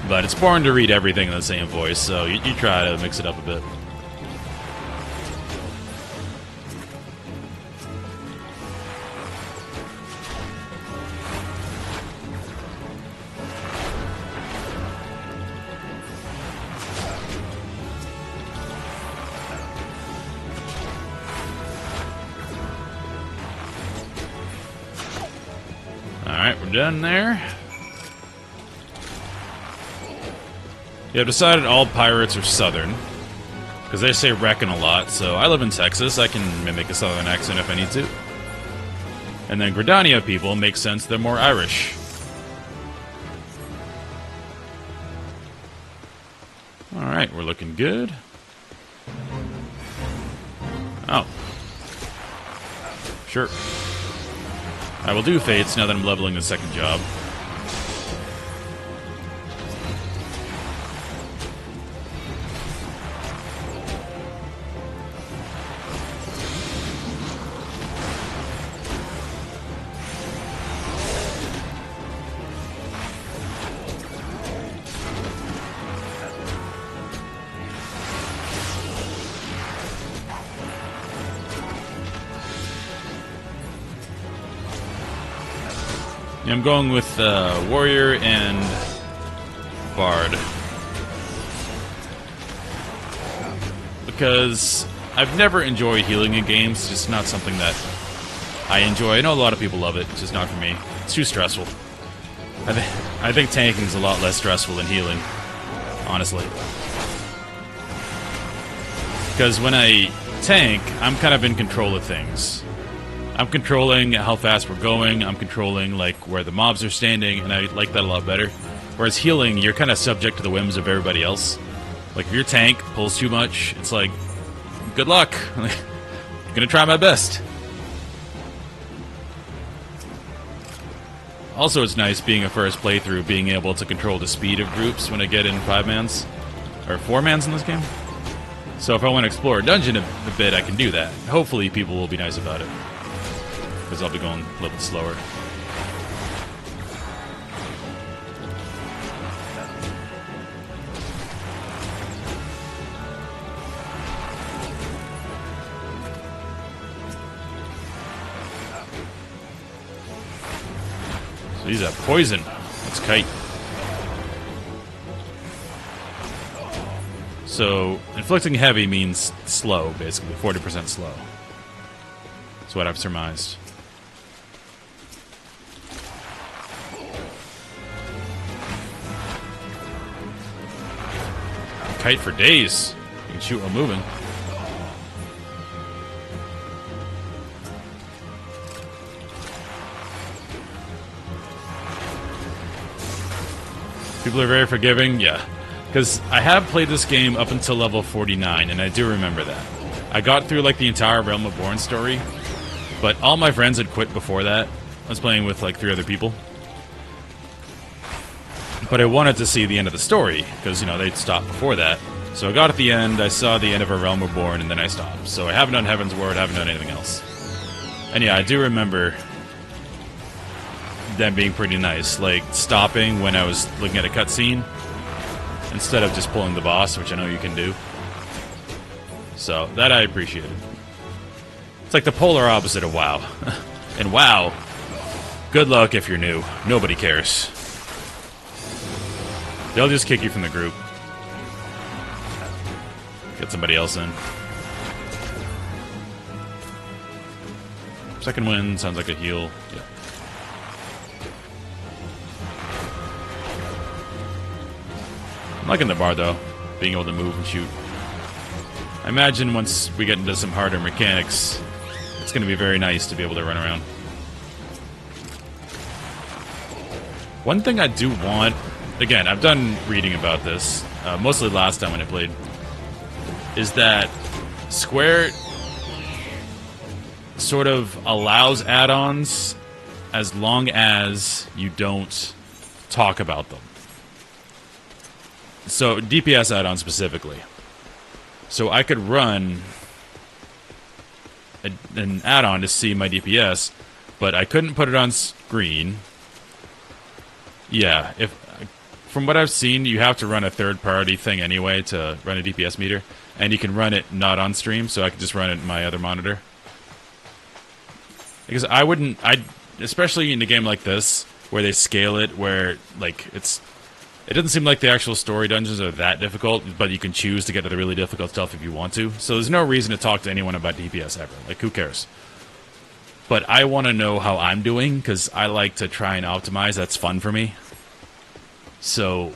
But it's boring to read everything in the same voice, so you try to mix it up a bit. Alright, we're done there. Yeah, I've decided all pirates are southern. Because they say reckon a lot, so I live in Texas. I can mimic a southern accent if I need to. And then Gridania people make sense, they're more Irish. Alright, we're looking good. Oh. Sure. I will do Fates now that I'm leveling the second job. I'm going with Warrior and Bard. Because I've never enjoyed healing in games. It's just not something that I enjoy. I know a lot of people love it. It's just not for me. It's too stressful. I think tanking is a lot less stressful than healing, honestly. Because when I tank, I'm kind of in control of things. I'm controlling how fast we're going, I'm controlling, like, where the mobs are standing, and I like that a lot better. Whereas healing, you're kind of subject to the whims of everybody else. Like, if your tank pulls too much, it's like, good luck. I'm gonna try my best. Also, it's nice being a first playthrough, being able to control the speed of groups when I get in 5-mans. Or 4-mans in this game. So if I want to explore a dungeon a bit, I can do that. Hopefully people will be nice about it. Because I'll be going a little bit slower. So these are poison. Let's kite. So inflicting heavy means slow, basically 40% slow. That's what I've surmised. Kite for days. You can shoot while moving. People are very forgiving, yeah. Because I have played this game up until level 49, and I do remember that. I got through like the entire Realm of Born story, but all my friends had quit before that. I was playing with like 3 other people. But I wanted to see the end of the story, because, you know, they'd stopped before that. So I got at the end, I saw the end of A Realm Reborn, and then I stopped. So I haven't done Heaven's Word, I haven't done anything else. And yeah, I do remember them being pretty nice, like stopping when I was looking at a cutscene, instead of just pulling the boss, which I know you can do. So, that I appreciated. It's like the polar opposite of WoW. In WoW, Good luck if you're new. Nobody cares. They'll just kick you from the group. Get somebody else in. Second win sounds like a heal. Yeah. I'm liking the bar though, being able to move and shoot. I imagine once we get into some harder mechanics, it's going to be very nice to be able to run around. One thing I do want, again, I've done reading about this, mostly last time when I played, is that Square sort of allows add-ons as long as you don't talk about them. So, DPS add-ons specifically. So I could run an add-on to see my DPS, but I couldn't put it on screen. Yeah, from what I've seen, you have to run a third-party thing anyway to run a DPS meter, and you can run it not on stream, so I could just run it in my other monitor. Because especially in a game like this, where they scale it, where, like, it doesn't seem like the actual story dungeons are that difficult, but you can choose to get to the really difficult stuff if you want to. So there's no reason to talk to anyone about DPS ever. Like, who cares? But I want to know how I'm doing, because I like to try and optimize. That's fun for me. So,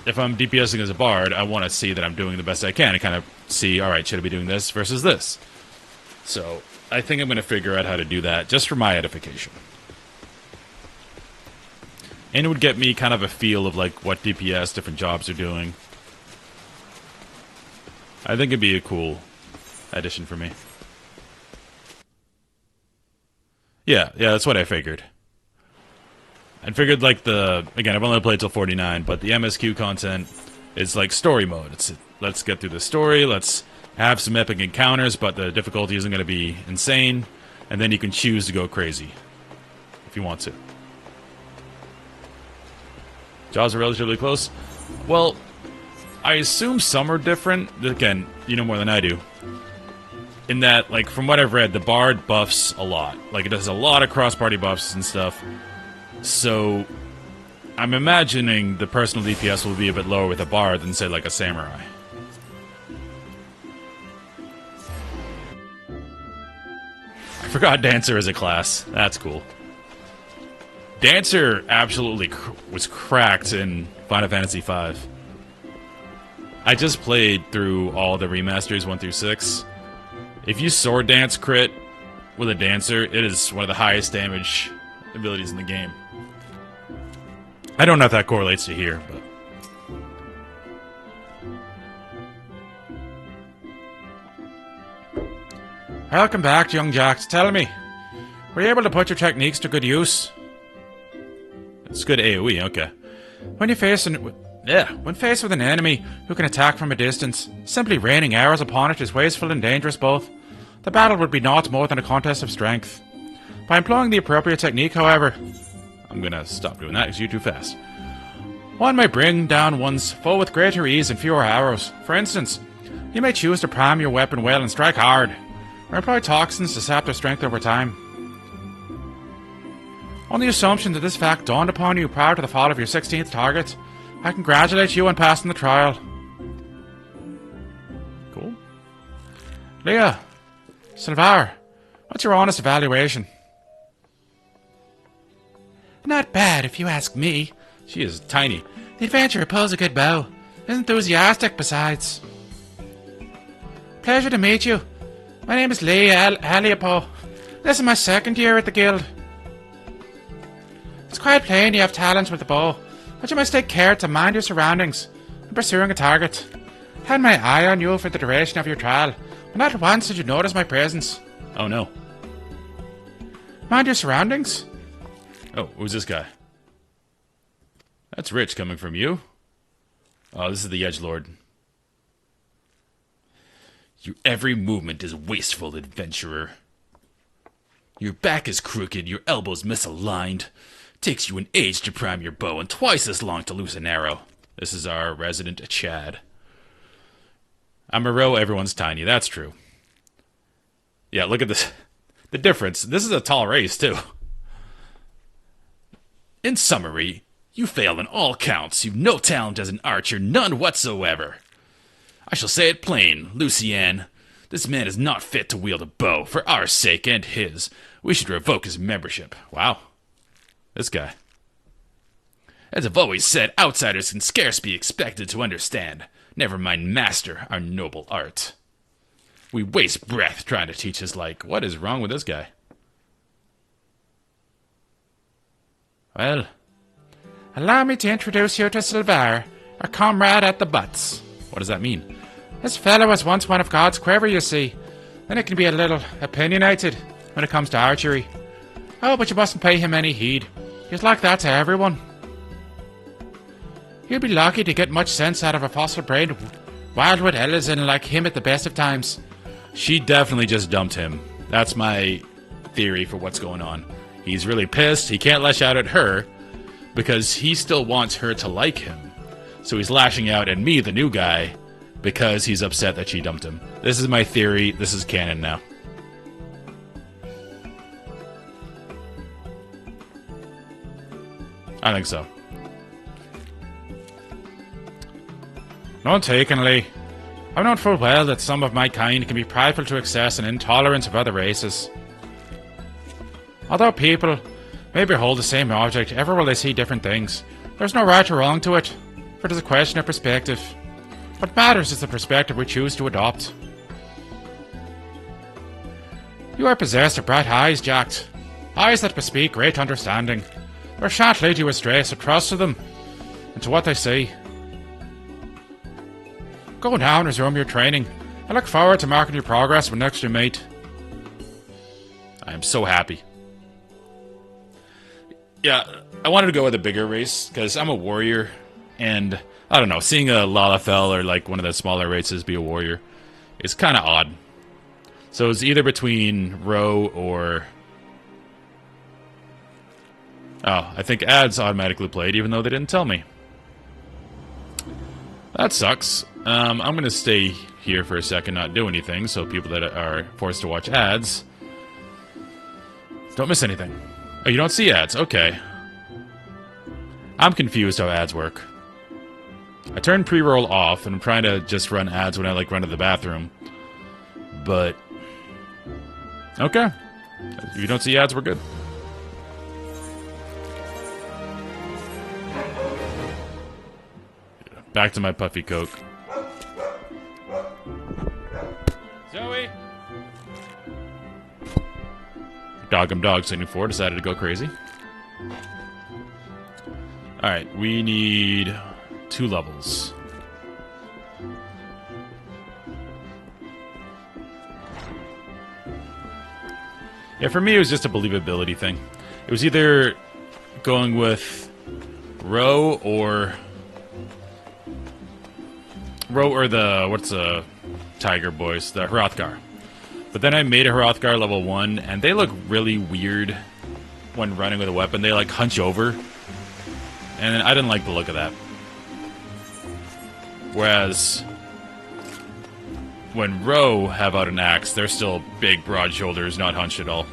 if I'm DPSing as a bard, I want to see that I'm doing the best I can and kind of see, alright, should I be doing this versus this? So, I think I'm going to figure out how to do that, just for my edification. And it would get me kind of a feel of, like, what DPS different jobs are doing. I think it'd be a cool addition for me. Yeah, that's what I figured. I figured, like, again, I've only played till 49, but the MSQ content is, like, story mode. It's, let's get through the story, let's have some epic encounters, but the difficulty isn't going to be insane, and then you can choose to go crazy, if you want to. Jaws are relatively close. Well, I assume some are different. Again, you know more than I do. In that, like, from what I've read, the Bard buffs a lot. Like, it does a lot of cross-party buffs and stuff. So, I'm imagining the personal DPS will be a bit lower with a Bard than, say, like a Samurai. I forgot Dancer as a class. That's cool. Dancer absolutely was cracked in Final Fantasy V. I just played through all the remasters 1 through 6. If you sword dance crit with a Dancer, it is one of the highest damage abilities in the game. I don't know if that correlates to here, but... Welcome back, young jacks. Tell me, were you able to put your techniques to good use? It's good AoE, okay. When faced with an enemy who can attack from a distance, simply raining arrows upon it is wasteful and dangerous both. The battle would be naught more than a contest of strength. By employing the appropriate technique, however... I'm gonna stop doing that because you're too fast. One may bring down one's foe with greater ease and fewer arrows. For instance, you may choose to prime your weapon well and strike hard, or employ toxins to sap their strength over time. On the assumption that this fact dawned upon you prior to the fall of your 16th target, I congratulate you on passing the trial. Cool. Leah, Silvar, what's your honest evaluation? Not bad, if you ask me. She is tiny. The adventurer pulls a good bow. Is enthusiastic, besides. Pleasure to meet you. My name is Leah Haliopo. This is my second year at the guild. It's quite plain you have talents with the bow, but you must take care to mind your surroundings when pursuing a target. I had my eye on you for the duration of your trial, but not once did you notice my presence. Oh no. Mind your surroundings? Oh, who's this guy? That's rich coming from you. Oh, this is the Edgelord. Your every movement is wasteful, adventurer. Your back is crooked, your elbows misaligned. Takes you an age to prime your bow and twice as long to loose an arrow. This is our resident Chad. I'm a row, everyone's tiny. That's true. Yeah, look at this. The difference. This is a tall race, too. In summary, you fail on all counts. You've no talent as an archer, none whatsoever. I shall say it plain, Lucienne. This man is not fit to wield a bow. For our sake and his, we should revoke his membership. Wow. This guy. As I've always said, outsiders can scarce be expected to understand. Never mind master our noble art. We waste breath trying to teach his like. What is wrong with this guy? Well, allow me to introduce you to Silver, our comrade at the butts. What does that mean? This fellow was once one of God's quiver, you see. Then it can be a little opinionated when it comes to archery. Oh, but you mustn't pay him any heed. He's like that to everyone. You'll be lucky to get much sense out of a fossil-brained Wildwood Ellison like him at the best of times. She definitely just dumped him. That's my theory for what's going on. He's really pissed. He can't lash out at her because he still wants her to like him. So he's lashing out at me, the new guy, because he's upset that she dumped him. This is my theory. This is canon now. I think so. None taken, Lee. I've known full well that some of my kind can be prideful to excess and intolerant of other races. Although people may behold the same object, ever will they see different things. There's no right or wrong to it, for it is a question of perspective. What matters is the perspective we choose to adopt. You are possessed of bright eyes, Jack. Eyes that bespeak great understanding. They shan't lead you astray, so trust to them, and to what they say. Go now and resume your training. I look forward to marking your progress when next you meet. I am so happy. Yeah, I wanted to go with a bigger race, because I'm a warrior, and, I don't know, seeing a Lalafell or, like, one of the smaller races be a warrior is kind of odd. So it's either between Roe or... Oh, I think ads automatically played, even though they didn't tell me. That sucks. I'm going to stay here for a second, not do anything, so people that are forced to watch ads don't miss anything. Oh, you don't see ads. Okay. I'm confused how ads work. I turned pre-roll off, and I'm trying to just run ads when I, like, run to the bathroom. But... okay. If you don't see ads, we're good. Back to my puffy coke. Zoe! Dog'em Dog 74 decided to go crazy. Alright, we need 2 levels. Yeah, for me it was just a believability thing. It was either going with Roe or the, what's the tiger boys? The Hrothgar. But then I made a Hrothgar level 1, and they look really weird when running with a weapon. They, like, hunch over. And I didn't like the look of that. Whereas, when Roe have out an axe, they're still big, broad shoulders, not hunched at all.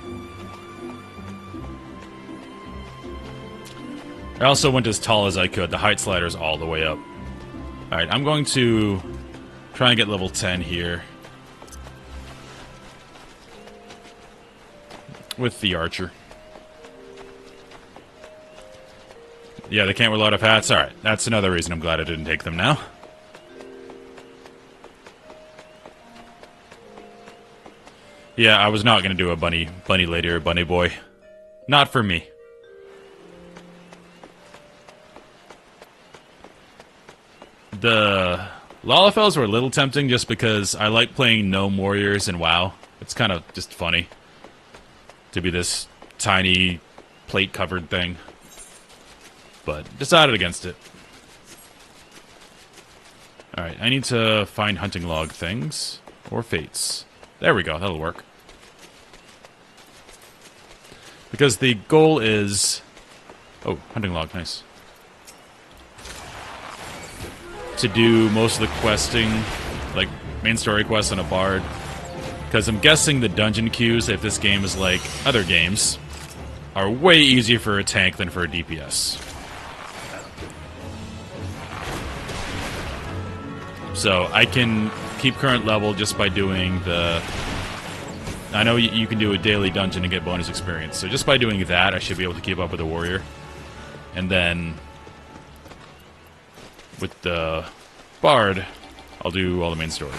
I also went as tall as I could. The height slider's all the way up. Alright, I'm going to try and get level 10 here. With the archer. Yeah, they can't wear a lot of hats. Alright, that's another reason I'm glad I didn't take them now. Yeah, I was not going to do a bunny lady or bunny boy. Not for me. The Lalafells were a little tempting just because I like playing gnome warriors in WoW. It's kind of just funny to be this tiny plate-covered thing. But decided against it. Alright, I need to find hunting log things. Or fates. There we go, that'll work. Because the goal is... oh, hunting log, nice. To do most of the questing, like main story quests on a bard. Because I'm guessing the dungeon queues, if this game is like other games, are way easier for a tank than for a DPS. So I can keep current level just by doing the... I know you can do a daily dungeon and get bonus experience, so just by doing that I should be able to keep up with the warrior. And then with the bard, I'll do all the main story.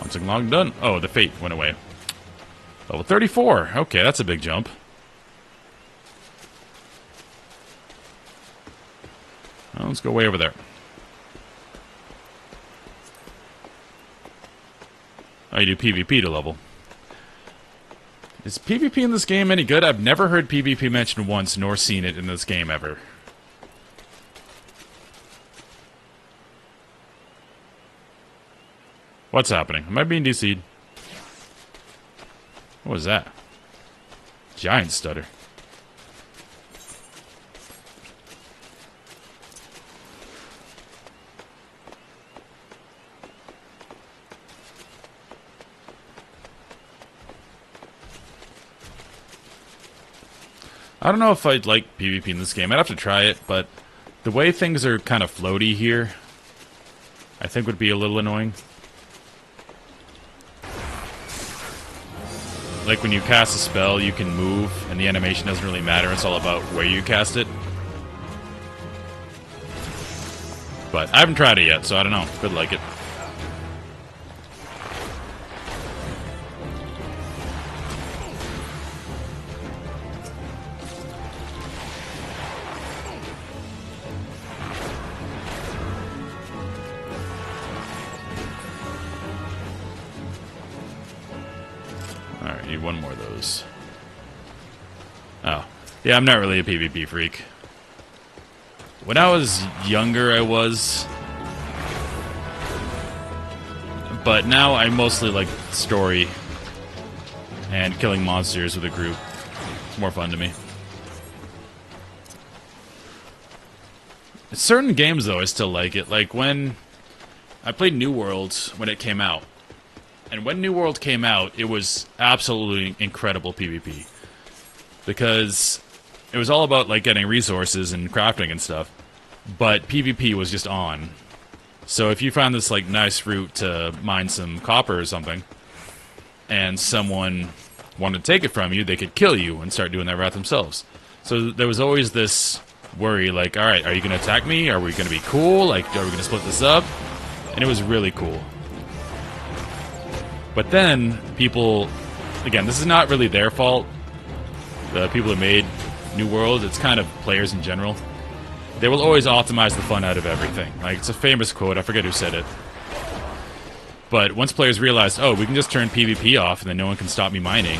Something long done. Oh, the fate went away. Level 34. Okay, that's a big jump. Well, let's go way over there. Oh, you do PvP to level. Is PvP in this game any good? I've never heard PvP mentioned once, nor seen it in this game ever. What's happening? Am I being DC'd? What was that? Giant stutter. I don't know if I'd like PvP in this game. I'd have to try it, but the way things are kind of floaty here, I think would be a little annoying. Like when you cast a spell, you can move, and the animation doesn't really matter. It's all about where you cast it. But I haven't tried it yet, so I don't know. Could like it. Alright, need one more of those. Oh. Yeah, I'm not really a PvP freak. When I was younger, I was. But now I mostly like story and killing monsters with a group. It's more fun to me. Certain games, though, I still like it. Like when I played New World when it came out. And when New World came out, it was absolutely incredible PvP. Because it was all about like getting resources and crafting and stuff. But PvP was just on. So if you found this like nice route to mine some copper or something, and someone wanted to take it from you, they could kill you and start doing that route themselves. So there was always this worry, like, alright, are you going to attack me? Are we going to be cool? Like, are we going to split this up? And it was really cool. But then, people, again, this is not really their fault. The people who made New World, it's kind of players in general. They will always optimize the fun out of everything. Like, it's a famous quote, I forget who said it. But once players realized, oh, we can just turn PvP off and then no one can stop me mining,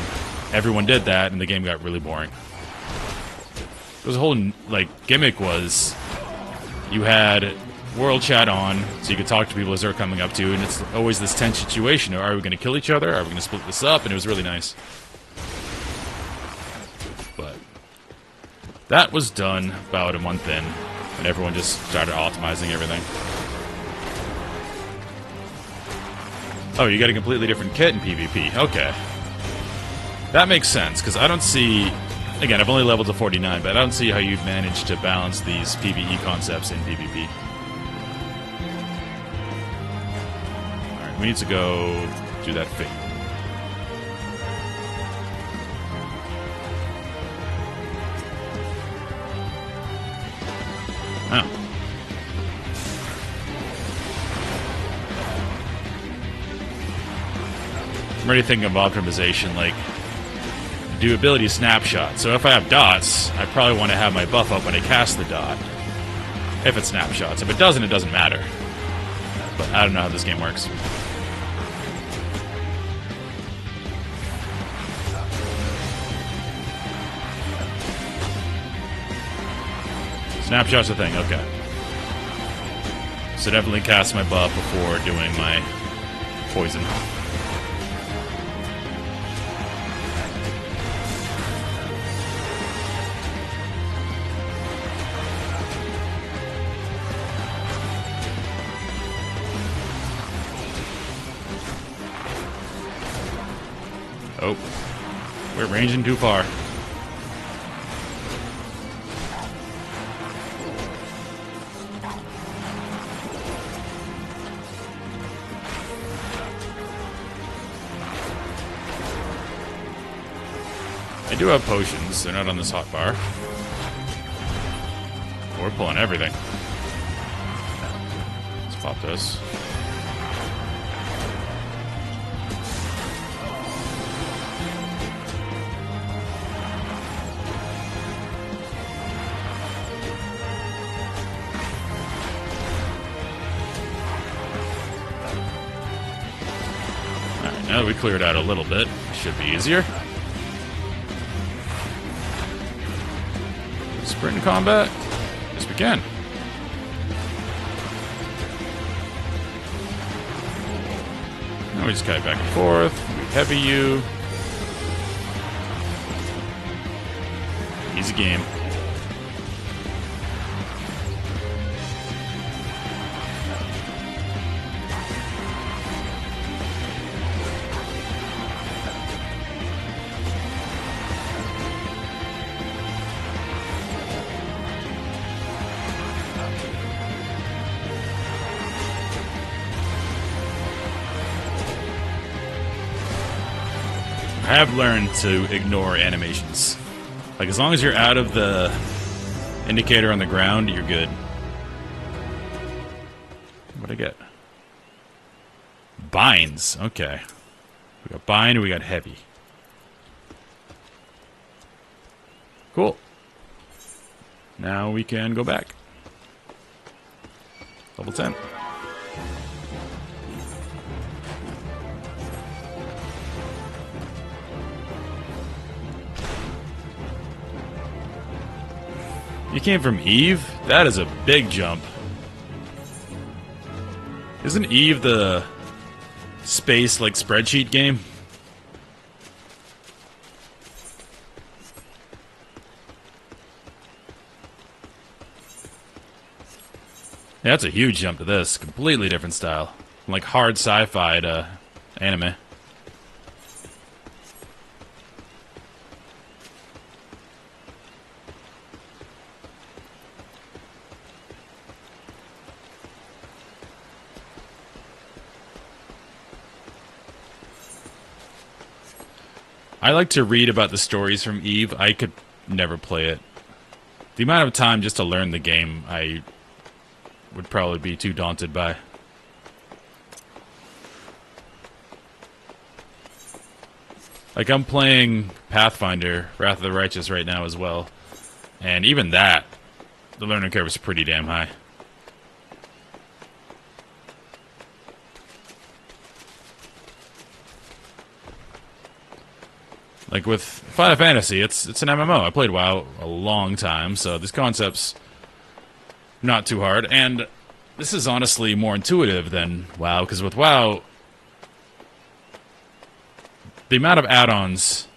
everyone did that and the game got really boring. There was a whole, like, gimmick was, you had world chat on, so you could talk to people as they're coming up to you, and it's always this tense situation. Are we going to kill each other? Are we going to split this up? And it was really nice. But that was done about a month in, and everyone just started optimizing everything. Oh, you got a completely different kit in PvP. Okay. That makes sense, because I don't see... Again, I've only leveled to 49, but I don't see how you'd manage to balance these PvE concepts in PvP. We need to go do that fate. Oh. I'm already thinking of optimization, like do ability snapshot. So if I have dots, I probably want to have my buff up when I cast the dot. If it snapshots. If it doesn't, it doesn't matter. But I don't know how this game works. Snapshot's a thing, okay. So definitely cast my buff before doing my poison. Oh, we're ranging too far. I do have potions. They're not on this hotbar. We're pulling everything. Let's pop this. Alright, now that we cleared out a little bit, it should be easier. Sprint in combat? Yes, we can. Now we just kite back and forth. We heavy you. Easy game. I have learned to ignore animations. Like, as long as you're out of the indicator on the ground, you're good. What'd I get? Binds. Okay. We got bind, we got heavy. Cool. Now we can go back. Level 10. You came from Eve? That is a big jump. Isn't Eve the space, like, spreadsheet game? Yeah, that's a huge jump to this. Completely different style. Like hard sci-fi to anime. I like to read about the stories from Eve. I could never play it. The amount of time just to learn the game, I would probably be too daunted by. Like, I'm playing Pathfinder, Wrath of the Righteous right now as well. And even that, the learning curve is pretty damn high. Like with Final Fantasy, it's an MMO. I played WoW a long time, so this concept's not too hard. And this is honestly more intuitive than WoW, because with WoW, the amount of add-ons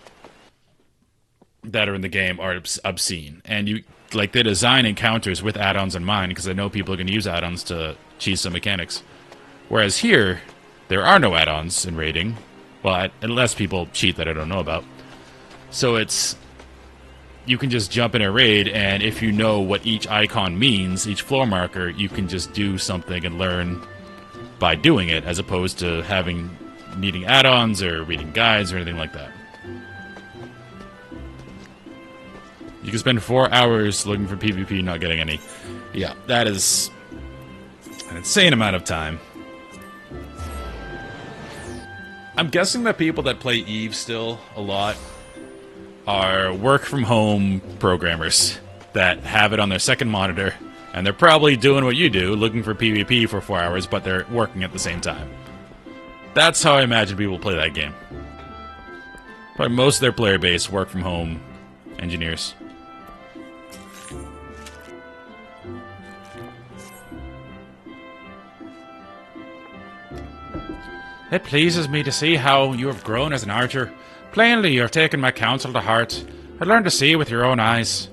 that are in the game are obscene. And you like they design encounters with add-ons in mind, because I know people are going to use add-ons to cheese some mechanics. Whereas here, there are no add-ons in raiding. Well, unless people cheat that I don't know about. So it's... you can just jump in a raid, and if you know what each icon means, each floor marker, you can just do something and learn by doing it, as opposed to needing add-ons or reading guides or anything like that. You can spend 4 hours looking for PvP, not getting any. Yeah, that is an insane amount of time. I'm guessing that people that play Eve still a lot are work-from-home programmers that have it on their second monitor, and they're probably doing what you do, looking for PvP for 4 hours, but they're working at the same time. That's how I imagine people play that game. Probably most of their player base work-from-home engineers. It pleases me to see how you have grown as an archer. Plainly, you have taken my counsel to heart and learned to see with your own eyes.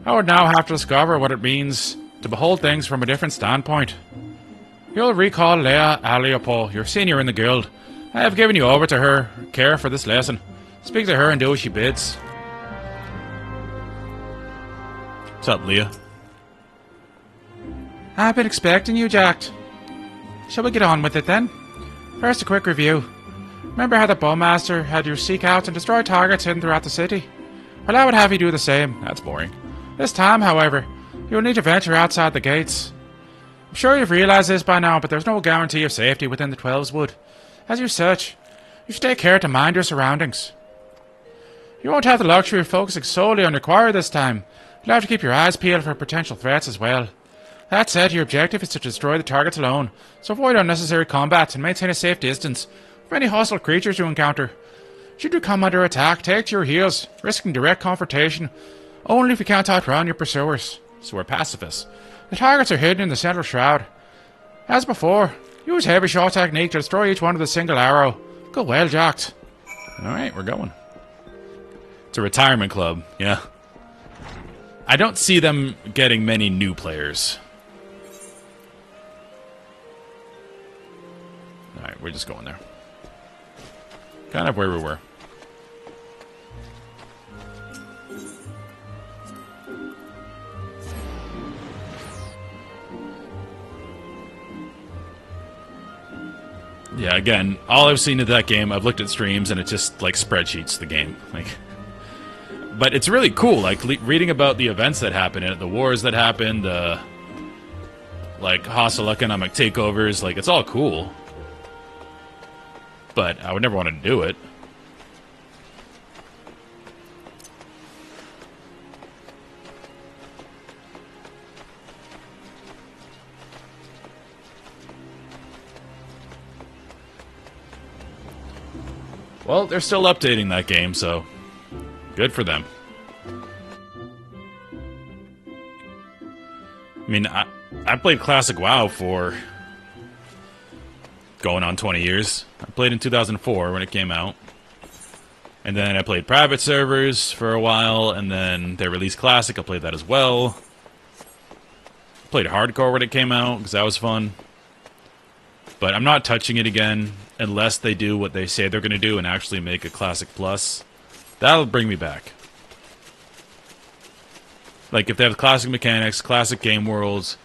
I would now have to discover what it means to behold things from a different standpoint. You'll recall Leia Aliopo, your senior in the guild. I have given you over to her care for this lesson. Speak to her and do as she bids. What's up, Leah? I've been expecting you, Jack. Shall we get on with it then? First, a quick review. Remember how the Bowmaster had you seek out and destroy targets hidden throughout the city? Well, I would have you do the same. That's boring. This time, however, you will need to venture outside the gates. I'm sure you've realized this by now, but there's no guarantee of safety within the 12's Wood. As you search, you should take care to mind your surroundings. You won't have the luxury of focusing solely on your quarry this time. You'll have to keep your eyes peeled for potential threats as well. That said, your objective is to destroy the targets alone, so avoid unnecessary combat and maintain a safe distance from any hostile creatures you encounter. Should you come under attack, take to your heels, risking direct confrontation, only if you can't outrun your pursuers. So we're pacifists. The targets are hidden in the central shroud. As before, use heavy shot technique to destroy each one with a single arrow. Go well, Jacked. Alright, we're going. It's a retirement club, yeah. I don't see them getting many new players. Alright, we're just going there. Kind of where we were. Yeah, again, all I've seen of that game, I've looked at streams, and it's just, like, spreadsheets, the game. Like, but it's really cool, like, reading about the events that happened in it, the wars that happened, the, like, hostile economic takeovers, like, it's all cool. But I would never want to do it. Well, they're still updating that game, so good for them. I mean, I played Classic WoW for going on 20 years. I played in 2004 when it came out. And then I played private servers for a while, and then they released Classic. I played that as well. Played Hardcore when it came out, because that was fun. But I'm not touching it again unless they do what they say they're going to do and actually make a Classic Plus. That'll bring me back. Like, if they have Classic mechanics, Classic game worlds,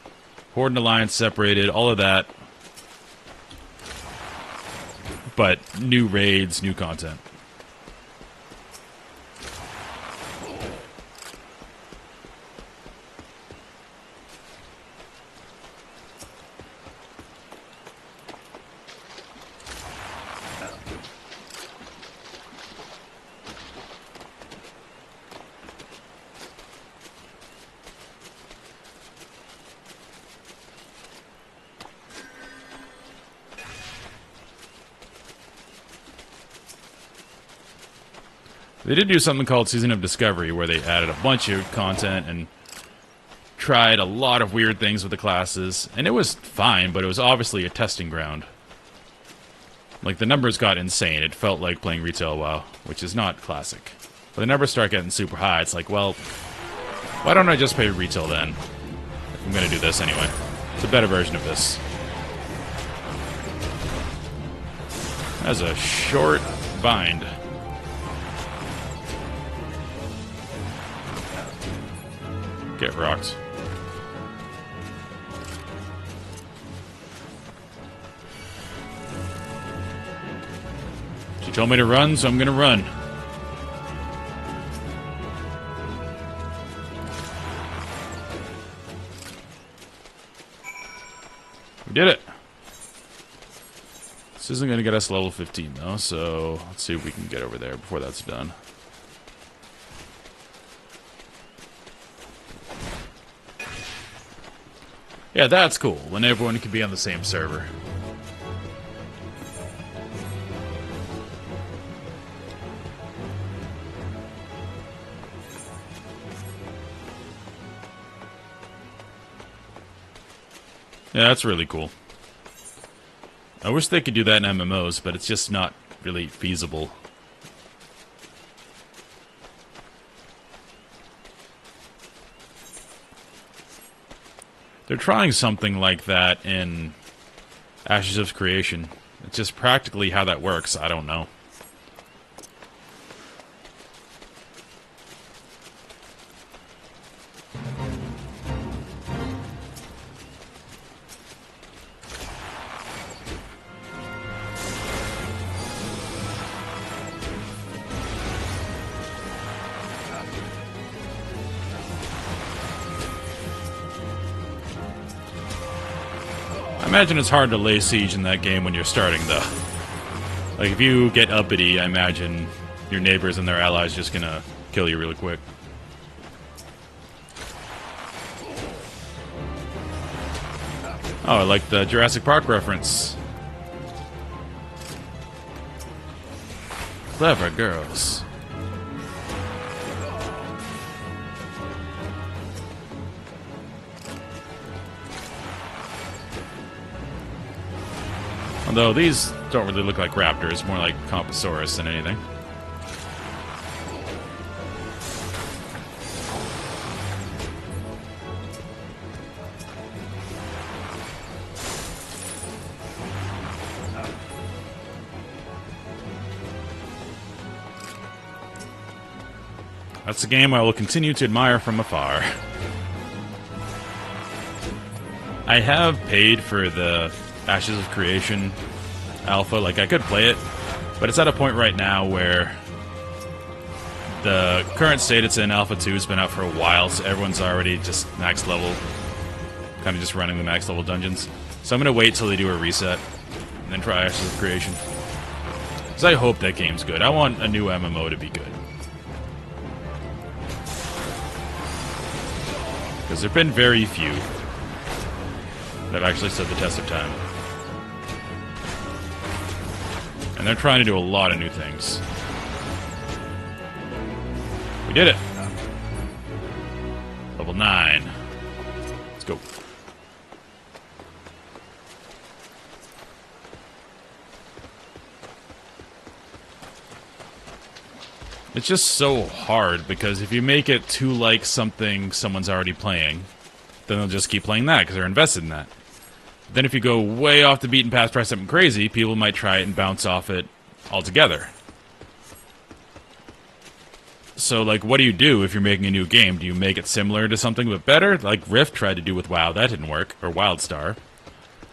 Horde and Alliance separated, all of that. But new raids, new content. They did do something called Season of Discovery, where they added a bunch of content and tried a lot of weird things with the classes. And it was fine, but it was obviously a testing ground. Like, the numbers got insane. It felt like playing retail WoW, which is not Classic. But the numbers start getting super high. It's like, well, why don't I just play retail then? I'm gonna do this anyway. It's a better version of this. That's a short bind. Get rocked. She told me to run, so I'm gonna run. We did it. This isn't gonna get us level 15 though, so let's see if we can get over there before that's done. Yeah, that's cool, when everyone can be on the same server. Yeah, that's really cool. I wish they could do that in MMOs, but it's just not really feasible. They're trying something like that in Ashes of Creation. It's just practically how that works, I don't know. I imagine it's hard to lay siege in that game when you're starting, though. Like, if you get uppity, I imagine your neighbors and their allies just gonna kill you really quick. Oh, I like the Jurassic Park reference. Clever girls. Although these don't really look like raptors, more like Compassaurus than anything. That's a game I will continue to admire from afar. I have paid for the Ashes of Creation alpha. Like, I could play it, but it's at a point right now where the current state it's in, Alpha 2, has been out for a while, so everyone's already just max level, kind of just running the max level dungeons. So I'm going to wait till they do a reset, and then try Ashes of Creation. Because I hope that game's good. I want a new MMO to be good. Because there have been very few that have actually stood the test of time. And they're trying to do a lot of new things. We did it! Level 9. Let's go. It's just so hard, because if you make it too like something someone's already playing, then they'll just keep playing that, because they're invested in that. Then if you go way off the beaten path, try something crazy, people might try it and bounce off it altogether. So, like, what do you do if you're making a new game? Do you make it similar to something but better? Like Rift tried to do with WoW, that didn't work. Or WildStar.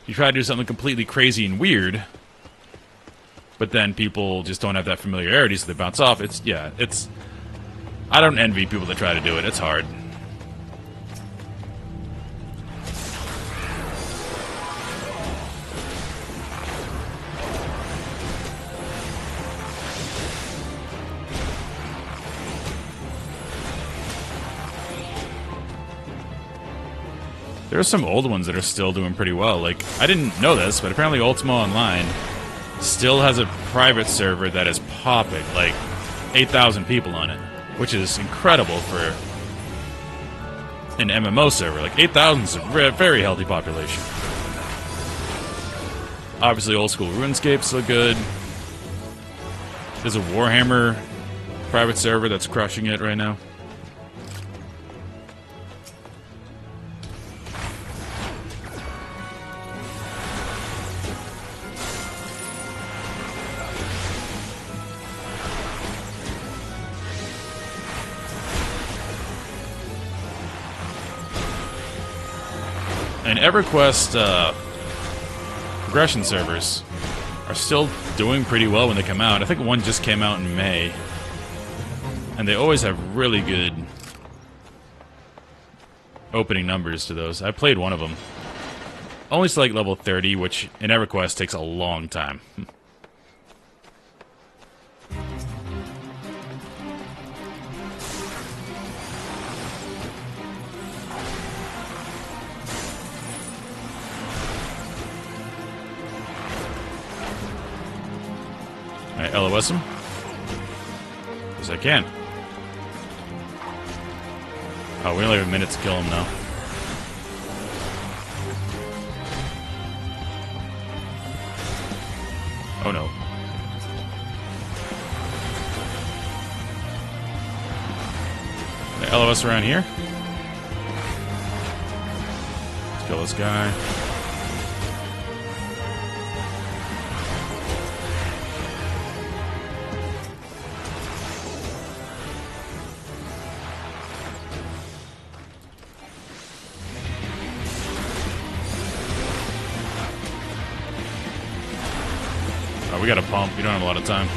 You try to do something completely crazy and weird, but then people just don't have that familiarity, so they bounce off. It's... I don't envy people that try to do it. It's hard. There's some old ones that are still doing pretty well. Like, I didn't know this, but apparently Ultima Online still has a private server that is popping, like 8,000 people on it, which is incredible for an MMO server. Like, 8,000 is a very healthy population. Obviously, old school RuneScape's so good. There's a Warhammer private server that's crushing it right now. And EverQuest progression servers are still doing pretty well when they come out. I think one just came out in May. And they always have really good opening numbers to those. I played one of them. Only to like level 30, which in EverQuest takes a long time. Alright, LOS him. As I can. Oh, we only have a minute to kill him now. Oh no. The LOS around here. Let's kill this guy. Oh, we got a pump. We don't have a lot of time.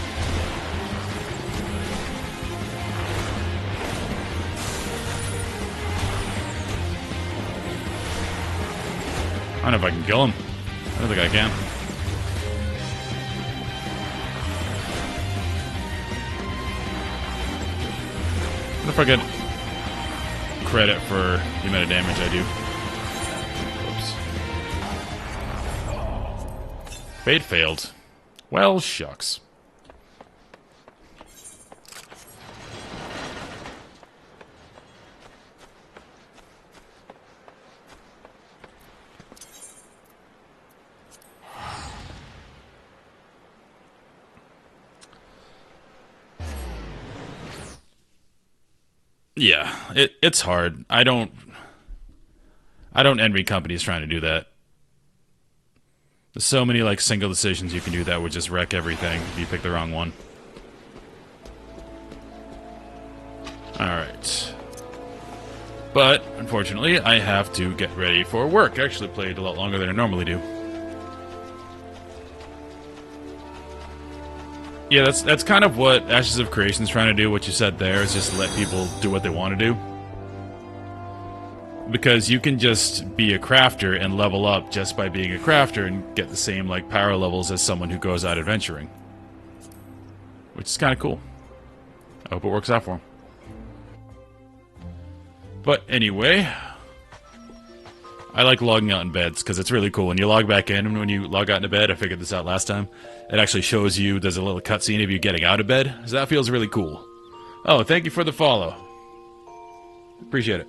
I don't know if I can kill him. I don't think I can. What if I get credit for the amount of damage I do? Whoops. Fate failed. Well, shucks. Yeah, it's hard. I don't envy companies trying to do that. There's so many like single decisions you can do that would just wreck everything if you pick the wrong one. Alright. But, unfortunately, I have to get ready for work. I actually played a lot longer than I normally do. Yeah, that's kind of what Ashes of Creation is trying to do. What you said there is just let people do what they want to do. Because you can just be a crafter and level up just by being a crafter and get the same like power levels as someone who goes out adventuring. Which is kind of cool. I hope it works out for him. But anyway, I like logging out in beds because it's really cool. When you log back in and when you log out into bed, I figured this out last time, it actually shows you, there's a little cutscene of you getting out of bed. So that feels really cool. Oh, thank you for the follow. Appreciate it.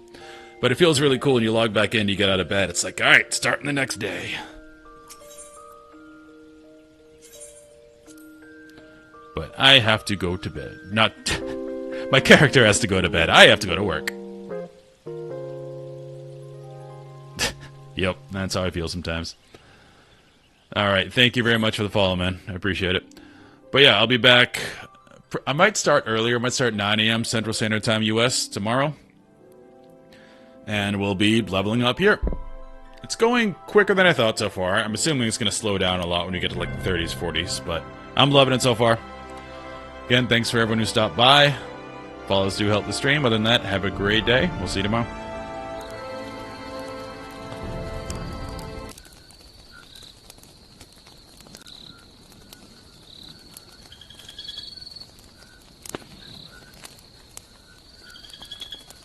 But it feels really cool when you log back in, you get out of bed. It's like, alright, starting the next day. But I have to go to bed. Not... my character has to go to bed. I have to go to work. Yep, that's how I feel sometimes. Alright, thank you very much for the follow, man. I appreciate it. But yeah, I'll be back. I might start earlier. I might start 9 a.m. Central Standard Time US tomorrow. And we'll be leveling up here. It's going quicker than I thought so far. I'm assuming it's going to slow down a lot when you get to like the 30s, 40s. But I'm loving it so far. Again, thanks for everyone who stopped by. Follows do help the stream. Other than that, have a great day. We'll see you tomorrow.